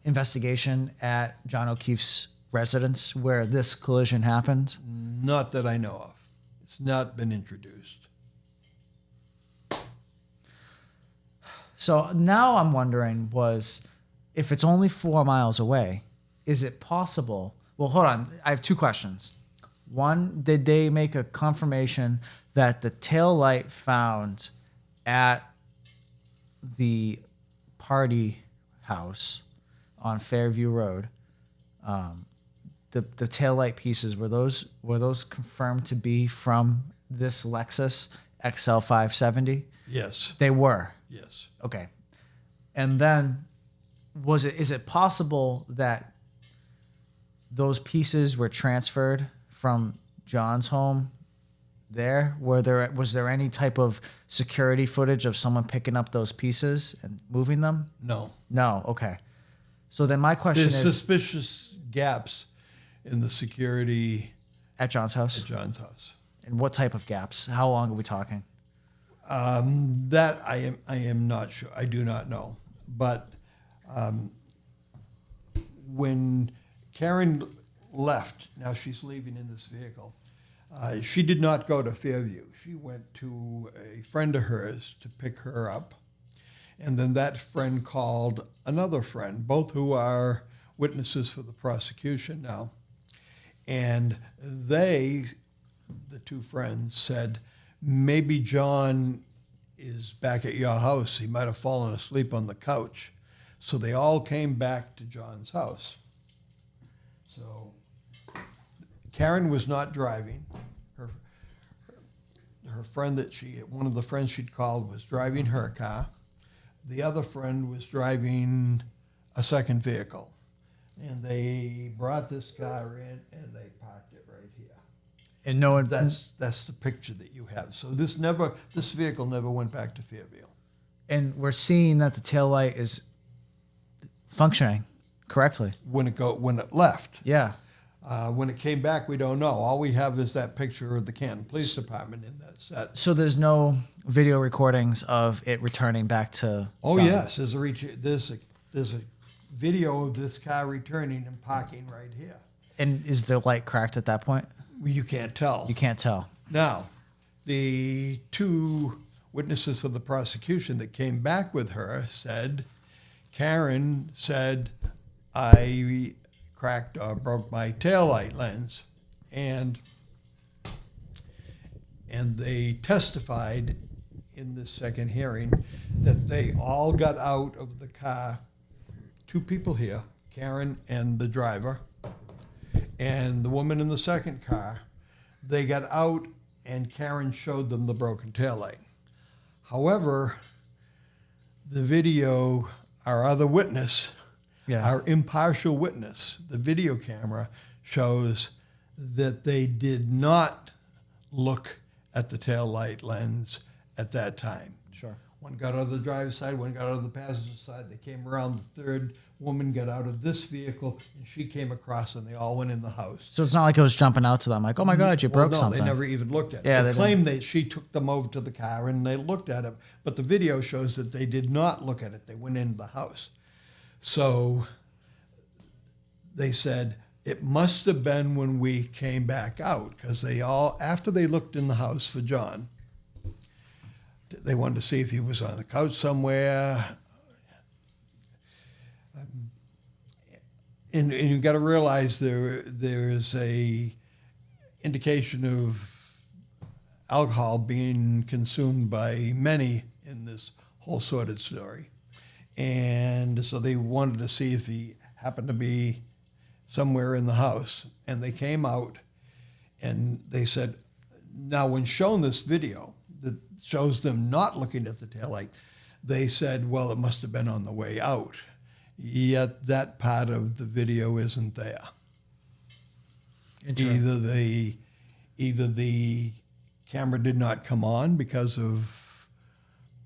investigation at John O'Keefe's residence where this collision happened? Not that I know of. It's not been introduced. So now I'm wondering if it's only 4 miles away, is it possible? Well, hold on. I have two questions. One, did they make a confirmation that the tail light found at the party house on Fairview Road, the taillight pieces, were those confirmed to be from this Lexus XL 570? Yes. They were. Yes. Okay. And then is it possible that those pieces were transferred from John's home there? Was there any type of security footage of someone picking up those pieces and moving them? No. No. Okay. So then my question There's is, suspicious gaps in the security at John's house? at John's house. And what type of gaps? How long are we talking? That I am not sure. I do not know. but when Karen left, now she's leaving in this vehicle, she did not go to Fairview. She went to a friend of hers to pick her up. And then that friend called another friend, both who are witnesses for the prosecution now. And they, the two friends, said, maybe John is back at your house. He might have fallen asleep on the couch. So they all came back to John's house. So Karen was not driving. Her friend one of the friends she'd called was driving her car. The other friend was driving a second vehicle. And they brought this car in and they parked it right here. And no one. That's the picture that you have. So this vehicle never went back to Fairview. And we're seeing that the taillight is functioning correctly. When it left. Yeah. When it came back, we don't know. All we have is that picture of the Canton Police Department in that set. So there's no video recordings of it returning back to. Oh yes, there's a video of this car returning and parking right here. And is the light cracked at that point? You can't tell. You can't tell. Now, the two witnesses of the prosecution that came back with her said, Karen said, I cracked or broke my taillight lens. And they testified in this second hearing that they all got out of the car, two people here, Karen and the driver, and the woman in the second car. They got out and Karen showed them the broken taillight. However, the video, our other witness, our impartial witness, the video camera shows that they did not look at the taillight lens at that time. Sure. One got out of the driver's side, one got out of the passenger side. They came around, the third woman got out of this vehicle, and she came across, and they all went in the house. So it's not like it was jumping out to them like, oh my God, you broke something. No, they never even looked at it. Yeah, they claimed that she took them over to the car, and they looked at it, but the video shows that they did not look at it. They went into the house. So they said, it must have been when we came back out, because after they looked in the house for John, they wanted to see if he was on the couch somewhere. And you've got to realize there is a indication of alcohol being consumed by many in this whole sordid story. And so they wanted to see if he happened to be somewhere in the house. And they came out and they said, now when shown this video that shows them not looking at the taillight, they said, well, it must have been on the way out. Yet that part of the video isn't there. Either the camera did not come on because of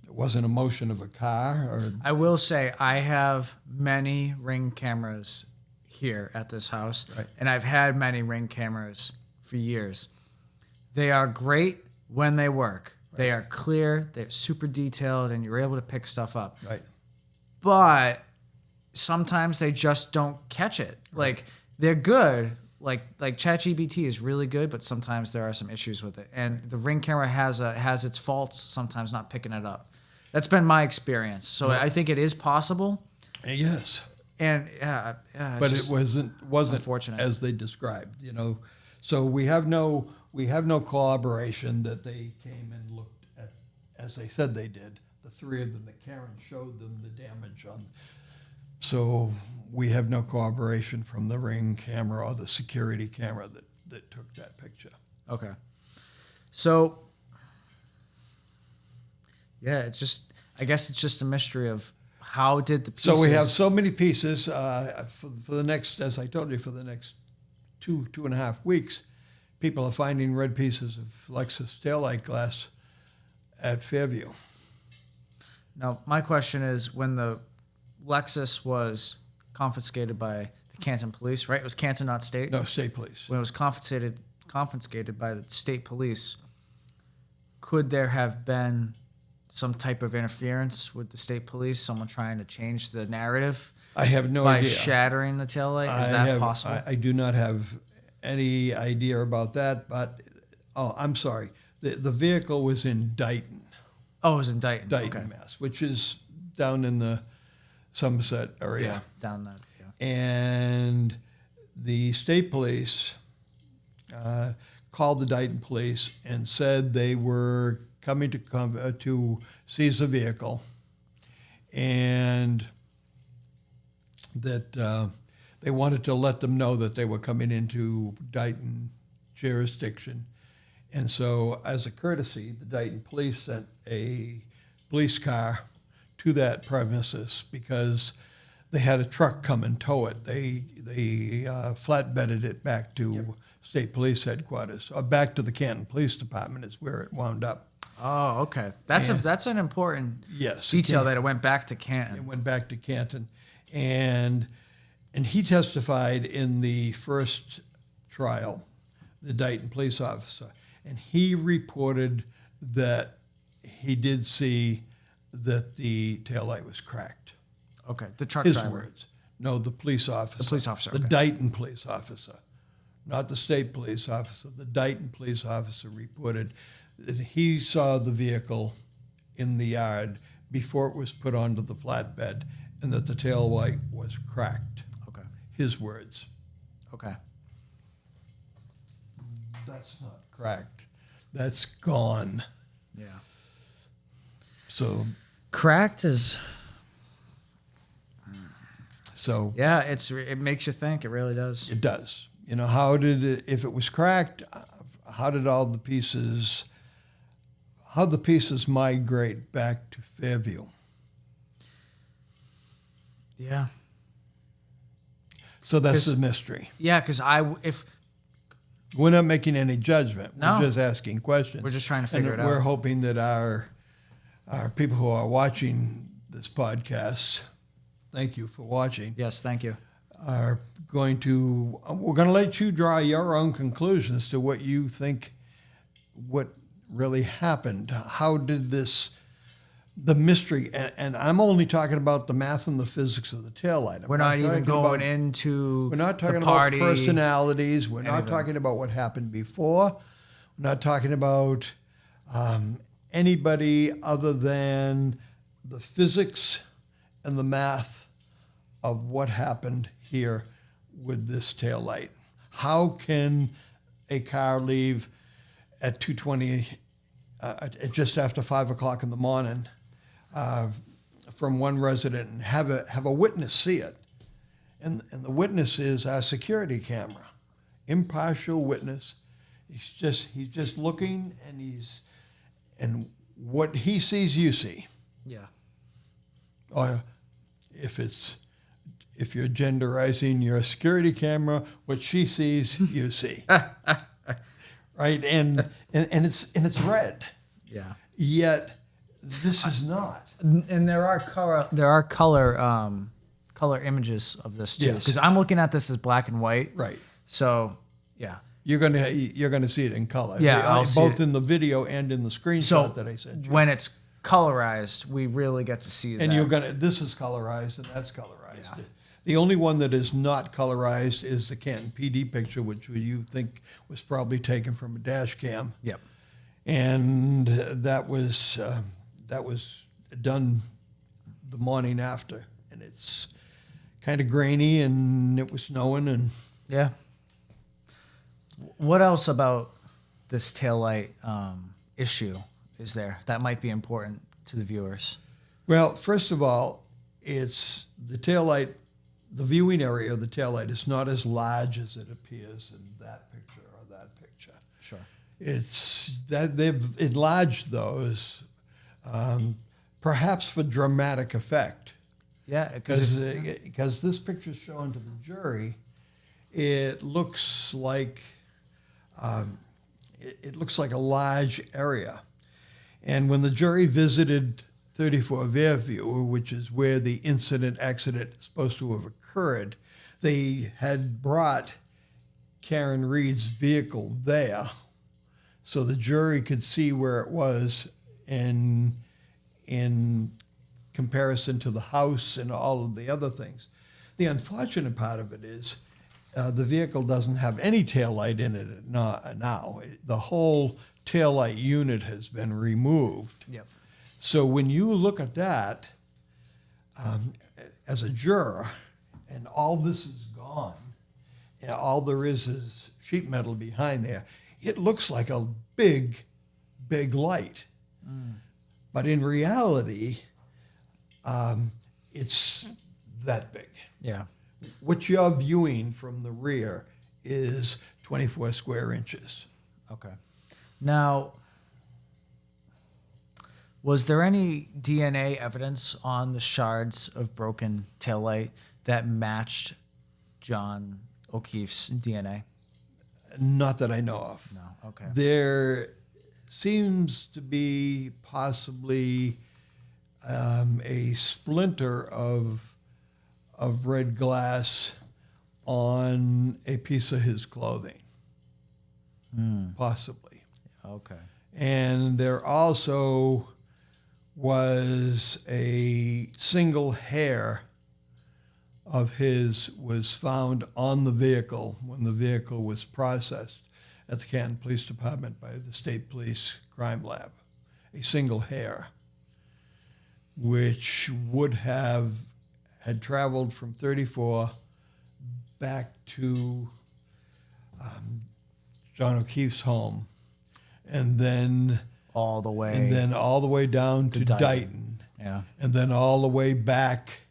it wasn't a motion of a car, or I will say I have many Ring cameras here at this house, right, and I've had many Ring cameras for years. They are great when they work. Right. They are clear, they're super detailed, and you're able to pick stuff up. Right. But sometimes they just don't catch it. Right. Like they're good. Like ChatGPT is really good, but sometimes there are some issues with it. And the Ring camera has its faults, sometimes not picking it up. That's been my experience. So I think it is possible. Yes. And but it wasn't unfortunate, as they described, you know. So we have no corroboration that they came and looked at, as they said they did. The three of them, that Karen showed them the damage on. So we have no corroboration from the Ring camera or the security camera that took that picture. Okay. So yeah, I guess it's just a mystery of how did the pieces. So we have so many pieces for the next, as I told you, for the next two and a half weeks, people are finding red pieces of Lexus taillight glass at Fairview. Now, my question is, when the Lexus was confiscated by the Canton police, right? It was Canton, not state? No, state police. When it was confiscated by the state police, could there have been some type of interference with the state police, someone trying to change the narrative I have no by idea. shattering the taillight? Is that possible? I do not have any idea about that, but, I'm sorry. The vehicle was in Dighton, Oh, it was in Dighton. Dighton, Okay. Mass, which is down in the Somerset area. Yeah, down that. Yeah. And the state police called the Dighton police and said they were coming to seize the vehicle, and that they wanted to let them know that they were coming into Dighton jurisdiction. And so, as a courtesy, the Dighton police sent a police car to that premises because they had a truck come and tow it. They flatbedded it back to state police headquarters, or back to the Canton Police Department is where it wound up. Oh, okay. That's an important detail that it went back to Canton. It went back to Canton, and he testified in the first trial, the Dighton police officer, and he reported that he did see that the taillight was cracked. Okay, the truck His driver. words. No, the police officer. The police officer, The okay. Dighton police officer. Not the state police officer. The Dighton police officer reported that he saw the vehicle in the yard before it was put onto the flatbed and that the taillight was cracked. Okay. His words. Okay. That's not cracked. That's gone. Yeah. So, Cracked is. yeah, it makes you think. It really does. it does. You know, how did it, if it was cracked, how did how the pieces migrate back to Fairview? Yeah. So that's the mystery. Yeah, because We're not making any judgment. No. We're just asking questions. We're just trying to figure and it we're out. hoping that our people who are watching this podcast, thank you for watching, Yes, thank you. we're going to let you draw your own conclusions to what you think, what really happened. How did the mystery, and I'm only talking about the math and the physics of the taillight. We're not even going into We're not talking the party. about personalities. We're not anything. talking about what happened before. We're not talking about anybody other than the physics and the math of what happened here with this taillight. How can a car leave at 2:20, at just after 5 o'clock in the morning, from one resident and have a witness see it? And the witness is our security camera, impartial witness. He's just looking, and what he sees, you see. Yeah. Or if you're genderizing your security camera, what she sees, you see. Right? And it's red. Yeah. Yet this is not. And there are color images of this too, Yes. because I'm looking at this as black and white. Right. So yeah. You're gonna see it in color. Yeah, I'll see both it. in the video and in the screenshot So that I sent you. when it's colorized, we really get to see And that. this is colorized and that's colorized. Yeah. The only one that is not colorized is the Canton PD picture, which you think was probably taken from a dash cam. Yep. And that was done the morning after, and it's kind of grainy, and it was snowing, and Yeah. What else about this taillight issue is there that might be important to the viewers? well, first of all, it's the taillight. The viewing area of the taillight is not as large as it appears in that picture or that picture. Sure. It's that they've enlarged those, perhaps for dramatic effect. Yeah, because Because this picture shown to the jury, it looks like it looks like a large area. And when the jury visited 34 Fairview, which is where the accident is supposed to have occurred, they had brought Karen Reed's vehicle there so the jury could see where it was, and in comparison to the house and all of the other things. The unfortunate part of it is the vehicle doesn't have any taillight in it now. The whole taillight unit has been removed. Yep. So when you look at that as a juror, and all this is gone, and all there is sheet metal behind there, it looks like a big, big light. But in reality, it's that big. Yeah. What you're viewing from the rear is 24 square inches. Okay. Now, was there any DNA evidence on the shards of broken taillight that matched John O'Keefe's DNA? Not that I know of. No. Okay. There seems to be possibly a splinter of red glass on a piece of his clothing, possibly. Okay. And there also was a single hair of his was found on the vehicle when the vehicle was processed at the Canton Police Department by the State Police Crime Lab. A single hair, which would have had traveled from 34 back to John O'Keefe's home, and then all the way down to Dighton. Yeah. And then all the way back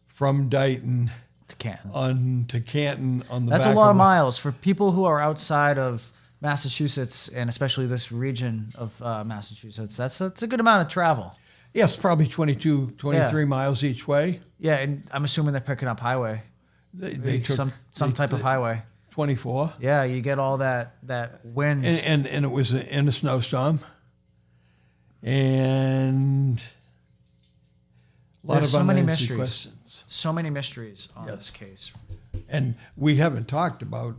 from Dighton To Canton. on to Canton on the That's back a lot of the- miles for people who are outside of Massachusetts, and especially this region of Massachusetts. That's a good amount of travel. Yes, probably 22, 23 miles each way. Yeah, and I'm assuming they're picking up highway. They took some type of highway. 24. Yeah, you get all that wind. And it was in a snowstorm. And a lot There's of so many unanswered mysteries. questions. So many mysteries on Yes. this case. And we haven't talked about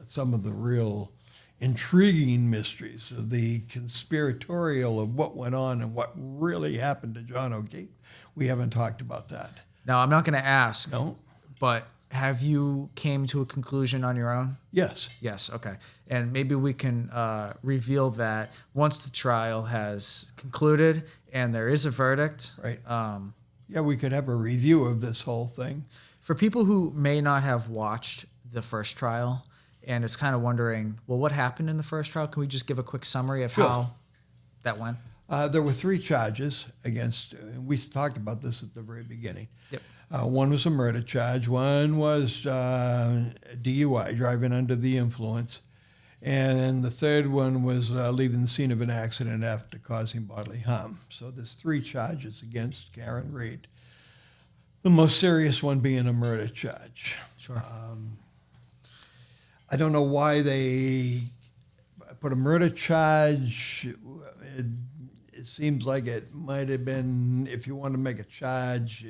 some of the real intriguing mysteries of the conspiratorial of what went on and what really happened to John O'Keefe. We haven't talked about that. Now, I'm not going to ask, No? but have you came to a conclusion on your own? Yes. Yes, okay. And maybe we can reveal that once the trial has concluded and there is a verdict. Right. Yeah, we could have a review of this whole thing. For people who may not have watched the first trial and is kind of wondering, well, what happened in the first trial? Can we just give a quick summary of Sure. how that went? There were 3 charges against, we talked about this at the very beginning. Yep. One was a murder charge. One was DUI, driving under the influence. And the third one was leaving the scene of an accident after causing bodily harm. So there's 3 charges against Karen Reed. The most serious one being a murder charge. Sure. I don't know why they put a murder charge. It seems like it might have been, if you want to make a charge,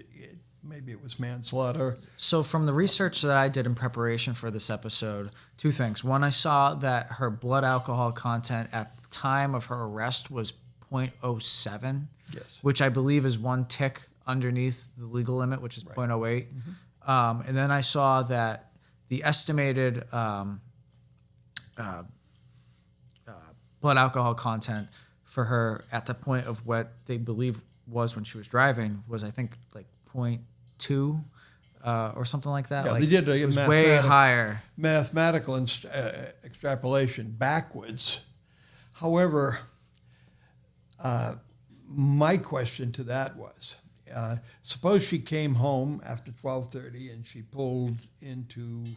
maybe it was manslaughter. So from the research that I did in preparation for this episode, 2 things. One, I saw that her blood alcohol content at the time of her arrest was 0.07, Yes. which I believe is 1 tick underneath the legal limit, which is 0.08. And then I saw that the estimated blood alcohol content for her at the point of what they believe was when she was driving was, I think, like 0.2 or something like that. Yeah, like, they did it was way higher. mathematical extrapolation backwards. However, my question to that was, suppose she came home after 12:30 and she pulled into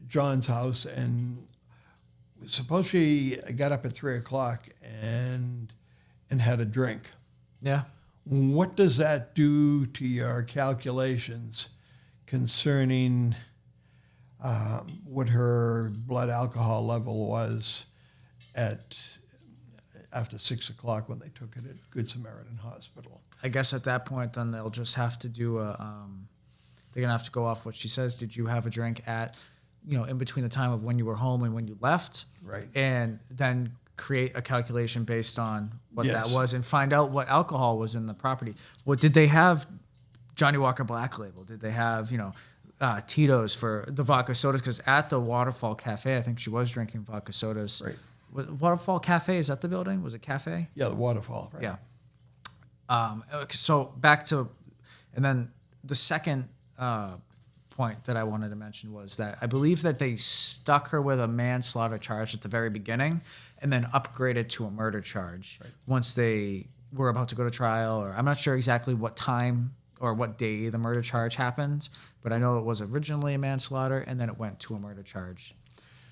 John's house, and suppose she got up at 3 o'clock and had a drink. Yeah. What does that do to your calculations concerning what her blood alcohol level was after 6 o'clock when they took it at Good Samaritan Hospital? I guess at that point, then they'll just have to do they're going to have to go off what she says. Did you have a drink at, in between the time of when you were home and when you left? Right. And then create a calculation based on what Yes. that was and find out what alcohol was in the property. What did they have? Johnny Walker Black Label? Did they have, Tito's for the vodka sodas? Because at the Waterfall Cafe, I think she was drinking vodka sodas. Right. Waterfall Cafe, is that the building? Was it cafe? Yeah, the waterfall. Right. Yeah. So back to, and then the second point that I wanted to mention was that I believe that they stuck her with a manslaughter charge at the very beginning and then upgraded to a murder charge once they were about to go to trial, or I'm not sure exactly what time or what day the murder charge happened, but I know it was originally a manslaughter and then it went to a murder charge.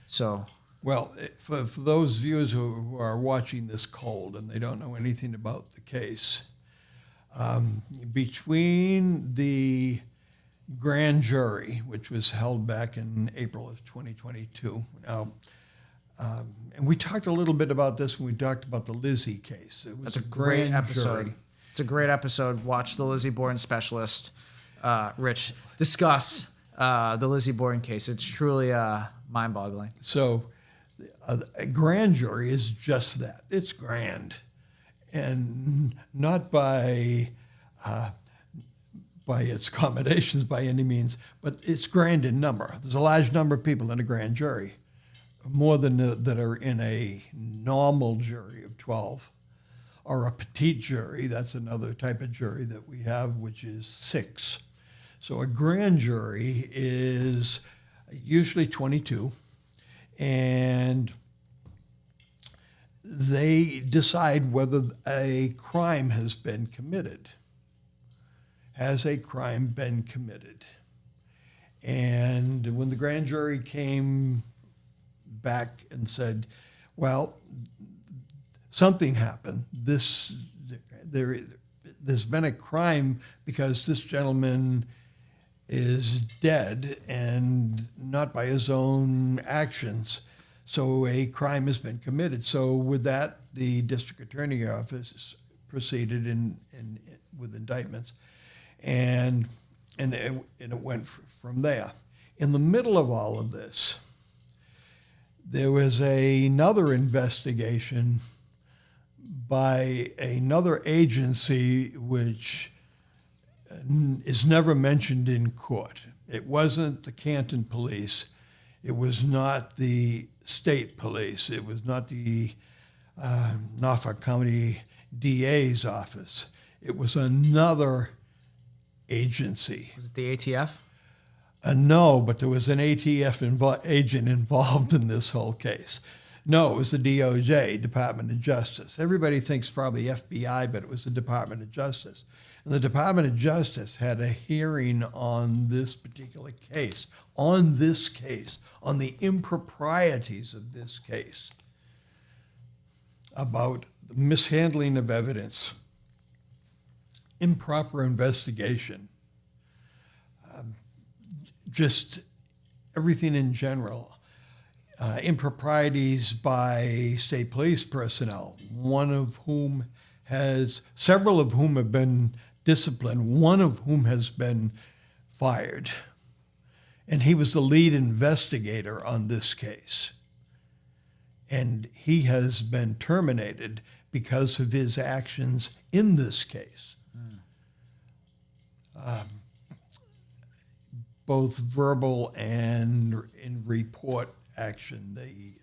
So... Well, for those viewers who are watching this cold and they don't know anything about the case, between the grand jury, which was held back in April of 2022, now, and we talked a little bit about this when we talked about the Lizzie case. It was That's a great episode. jury. It's a great episode. Watch the Lizzie Borden Specialist, Rich, discuss the Lizzie Borden case. It's truly mind-boggling. So a grand jury is just that. It's grand. And not by its accommodations by any means, but it's grand in number. There's a large number of people in a grand jury, more than that are in a normal jury of 12. Or a petite jury, that's another type of jury that we have, which is 6. So a grand jury is usually 22, and they decide whether a crime has been committed. Has a crime been committed? And when the grand jury came back and said, well, something happened. There's been a crime because this gentleman is dead and not by his own actions. So a crime has been committed. So with that, the district attorney office proceeded with indictments, and it went from there. In the middle of all of this, there was another investigation by another agency which is never mentioned in court. It wasn't the Canton Police. It was not the state police. It was not the Norfolk County DA's office. It was another agency. Was it the ATF? No, but there was an ATF agent involved in this whole case. No, it was the DOJ, Department of Justice. Everybody thinks probably FBI, but it was the Department of Justice. And the Department of Justice had a hearing on this particular case, on the improprieties of this case, about the mishandling of evidence, improper investigation, just everything in general. Improprieties by state police personnel, several of whom have been disciplined, one of whom has been fired. And he was the lead investigator on this case. And he has been terminated because of his actions in this case. Both verbal and in report action, the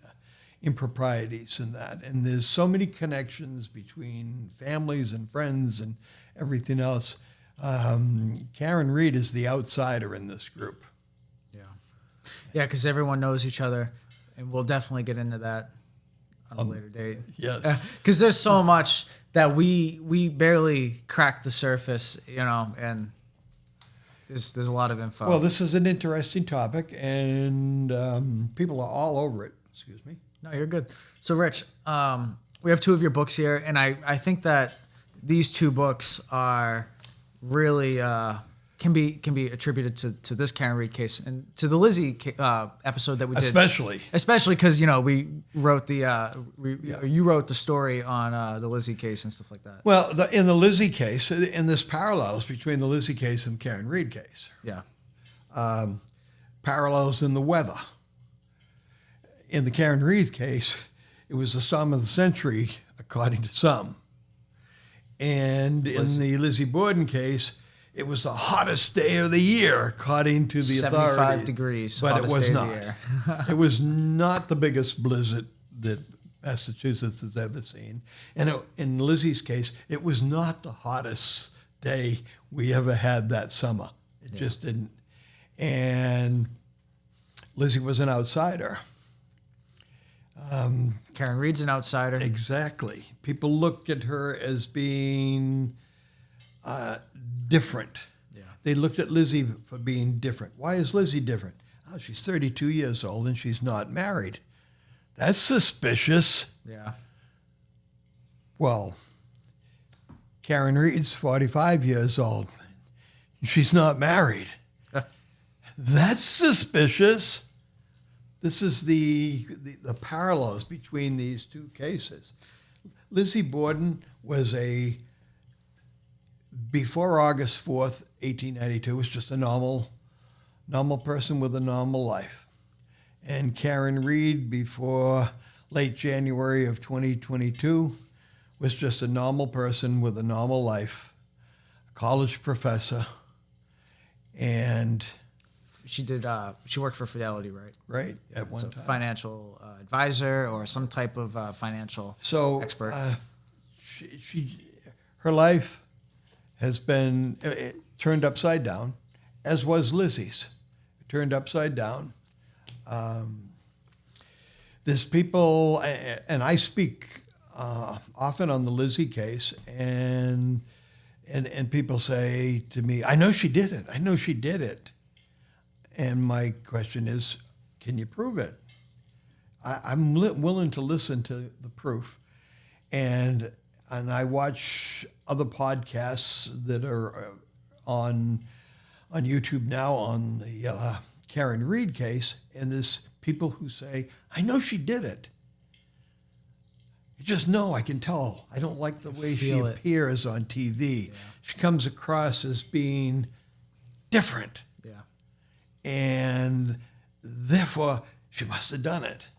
improprieties in that. And there's so many connections between families and friends and everything else. Karen Reed is the outsider in this group. Yeah, because everyone knows each other, and we'll definitely get into that on a later date. Yes. Because there's so much that we barely cracked the surface, and there's a lot of info. Well, this is an interesting topic, and people are all over it. Excuse me. No, you're good. So, Rich, we have 2 of your books here, and I think that these 2 books are really can be attributed to this Karen Reed case and to the Lizzie episode that we did. Especially because we wrote you wrote the story on the Lizzie case and stuff like that. Well, in the Lizzie case, and there's parallels between the Lizzie case and the Karen Reed case. Yeah. Parallels in the weather. In the Karen Reed case, It was the Psalm of the century, according to some. And in the Lizzie Borden case, it was the hottest day of the year, according to the 75 authorities. degrees, But it hottest was day not. of the year. It was not the biggest blizzard that Massachusetts has ever seen. And in Lizzie's case, it was not the hottest day we ever had that summer. It just didn't. And Lizzie was an outsider. Karen Reed's an outsider. Exactly. People look at her as being different. Yeah. They looked at Lizzie for being different. Why is Lizzie different? Oh, she's 32 years old and she's not married. That's suspicious. Yeah. Well, Karen Reed's 45 years old. She's not married. That's suspicious. This is the parallels between these two cases. Lizzie Borden was before August 4th, 1892, was just a normal person with a normal life. And Karen Reed, before late January of 2022, was just a normal person with a normal life, a college professor, and She did. She worked for Fidelity, right? right at one So time. financial advisor or some type of financial expert. Her life has been turned upside down, as was Lizzie's. Turned upside down. There's people, and I speak often on the Lizzie case, and people say to me, "I know she did it. I know she did it." And my question is, can you prove it? I'm willing to listen to the proof, and I watch other podcasts that are on YouTube now on the Karen Reed case, and there's people who say, "I know she did it. I just know, I can tell. I don't like the way she appears on TV. Yeah. She comes across as being different. Yeah. And therefore, she must have done it."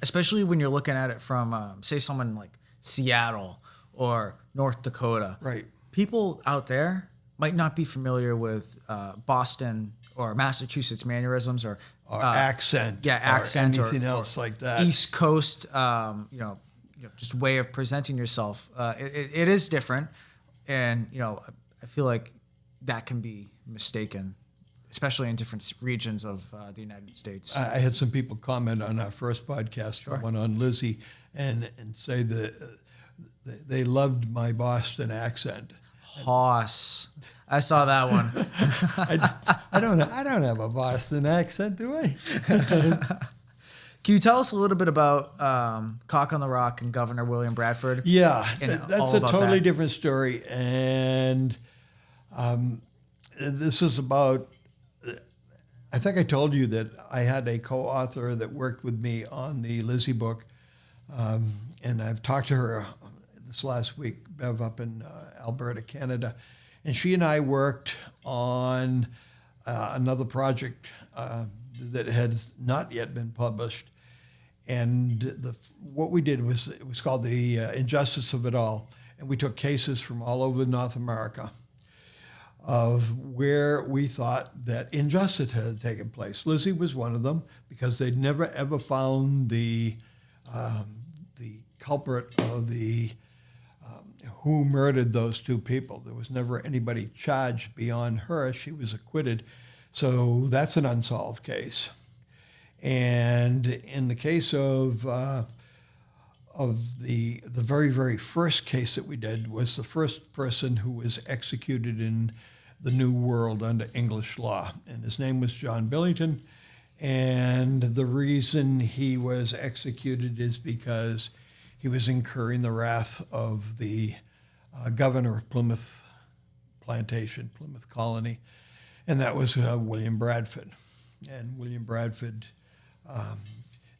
Especially when you're looking at it from, say, someone like Seattle or North Dakota. Right. People out there might not be familiar with Boston or Massachusetts mannerisms or accent. Yeah, accent or anything else like that. East Coast, just way of presenting yourself. It is different, and I feel like that can be mistaken, especially in different regions of the United States. I had some people comment on our first podcast, the one on Lizzie, and say that they loved my Boston accent. Hoss. I saw that one. I don't have a Boston accent, do I? Can you tell us a little bit about Cock on the Rock and Governor William Bradford? Yeah, that's a totally different story. And this is about, I think I told you that I had a co-author that worked with me on the Lizzie book. And I've talked to her this last week, Bev, up in Alberta, Canada. And she and I worked on another project that had not yet been published. And what we did was, it was called The Injustice of It All. And we took cases from all over North America of where we thought that injustice had taken place. Lizzie was one of them, because they'd never ever found the culprit or who murdered those two people. There was never anybody charged beyond her. She was acquitted. So that's an unsolved case. And in the case of the very, very first case that we did, was the first person who was executed in the New World under English law. And his name was John Billington. And the reason he was executed is because he was incurring the wrath of the governor of Plymouth Plantation, Plymouth Colony, and that was William Bradford. And William Bradford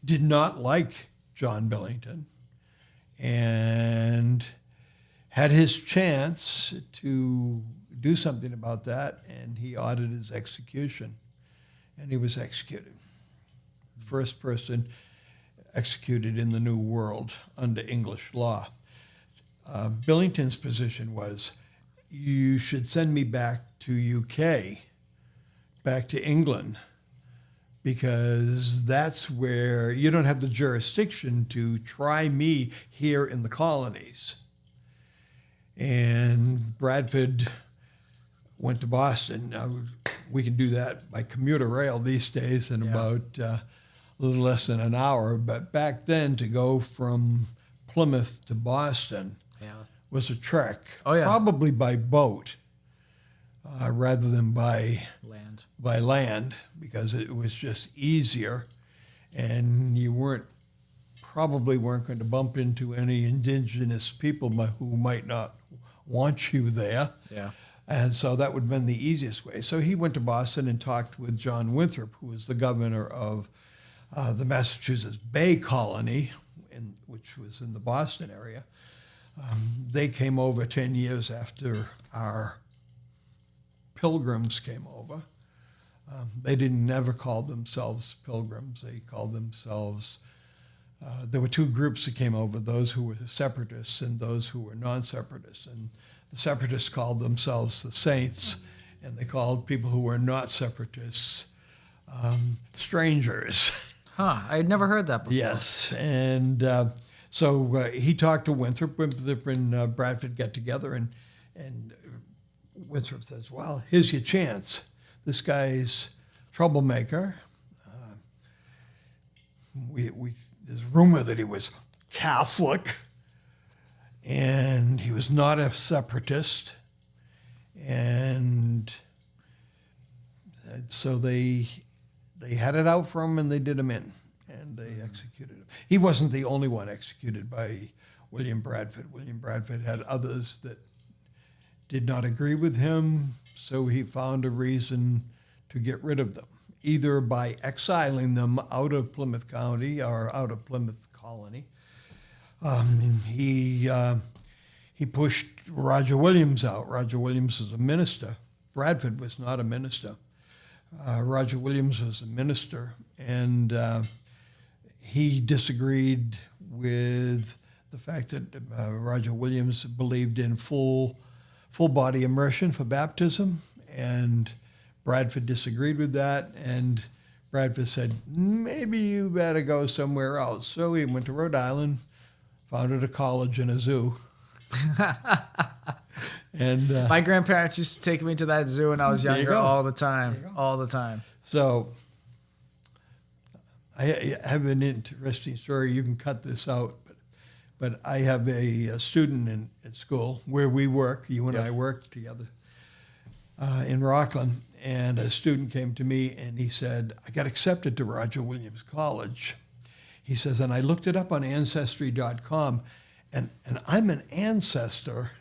did not like John Billington and had his chance to do something about that, and he ordered his execution, and he was executed. First person executed in the New World under English law. Billington's position was, you should send me back to UK, back to England, because that's where you don't have the jurisdiction to try me here in the colonies. And Bradford went to Boston. Now, we can do that by commuter rail these days in about a little less than an hour. But back then, to go from Plymouth to Boston was a trek, probably by boat rather than by land, because it was just easier, and you probably weren't going to bump into any indigenous people who might not want you there. Yeah. And so that would have been the easiest way. So he went to Boston and talked with John Winthrop, who was the governor of the Massachusetts Bay Colony, which was in the Boston area. They came over 10 years after our Pilgrims came over. They never called themselves Pilgrims. They called themselves, there were two groups that came over, those who were separatists and those who were non-separatists. And the separatists called themselves the Saints, and they called people who were not separatists strangers. Huh, I had never heard that before. Yes, and so he talked to Winthrop. Winthrop and Bradford get together, and Winthrop says, well, here's your chance. This guy's troublemaker. There's rumor that he was Catholic, and he was not a separatist. And so they had it out for him, and they did him in, and they executed him. He wasn't the only one executed by William Bradford. William Bradford had others that did not agree with him, so he found a reason to get rid of them, either by exiling them out of Plymouth County or out of Plymouth Colony. He pushed Roger Williams out. Roger Williams was a minister. Bradford was not a minister. Roger Williams was a minister, and he disagreed with the fact that Roger Williams believed in full body immersion for baptism, and Bradford disagreed with that, and Bradford said, maybe you better go somewhere else. So he went to Rhode Island, founded a college and a zoo. And my grandparents used to take me to that zoo when I was younger all the time. So I have an interesting story. You can cut this out, but I have a student at school where we work. You and I work together in Rockland, and a student came to me and he said, I got accepted to Roger Williams College. He says, and I looked it up on Ancestry.com, and I'm an ancestor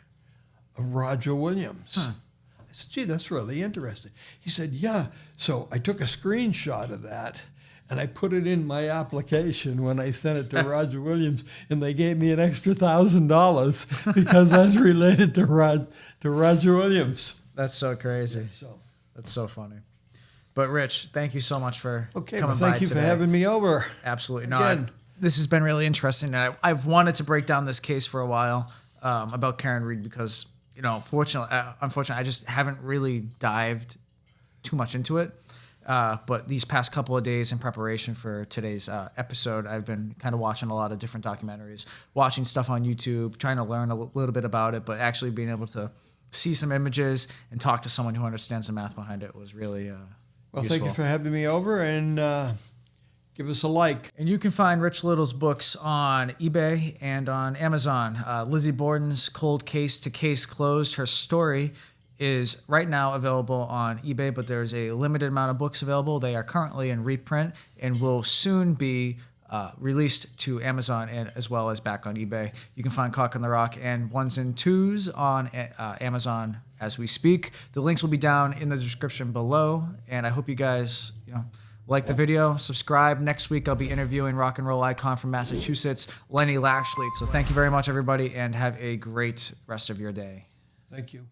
of Roger Williams. Huh. I said, gee, that's really interesting. He said, yeah. So I took a screenshot of that, and I put it in my application when I sent it to Roger Williams, and they gave me an extra $1,000 because I was related to Roger Williams. That's so crazy. That's so funny. But Rich, thank you so much for coming by thank you today. for having me over. Absolutely. No, this has been really interesting. I've wanted to break down this case for a while about Karen Reed because, unfortunately, I just haven't really dived too much into it. But these past couple of days in preparation for today's episode, I've been kind of watching a lot of different documentaries, watching stuff on YouTube, trying to learn a little bit about it, but actually being able to see some images and talk to someone who understands the math behind it was really useful. Thank you for having me over, and give us a like. And you can find Rich Little's books on eBay and on Amazon. Lizzie Borden's Cold Case to Case Closed. Her story is right now available on eBay, but there's a limited amount of books available. They are currently in reprint and will soon be released to Amazon and as well as back on eBay. You can find Cock on the Rock and 1s and 2s on Amazon as we speak. The links will be down in the description below, and I hope you guys, like the video, subscribe. Next week I'll be interviewing rock and roll icon from Massachusetts, Lenny Lashley. So thank you very much, everybody, and have a great rest of your day. Thank you.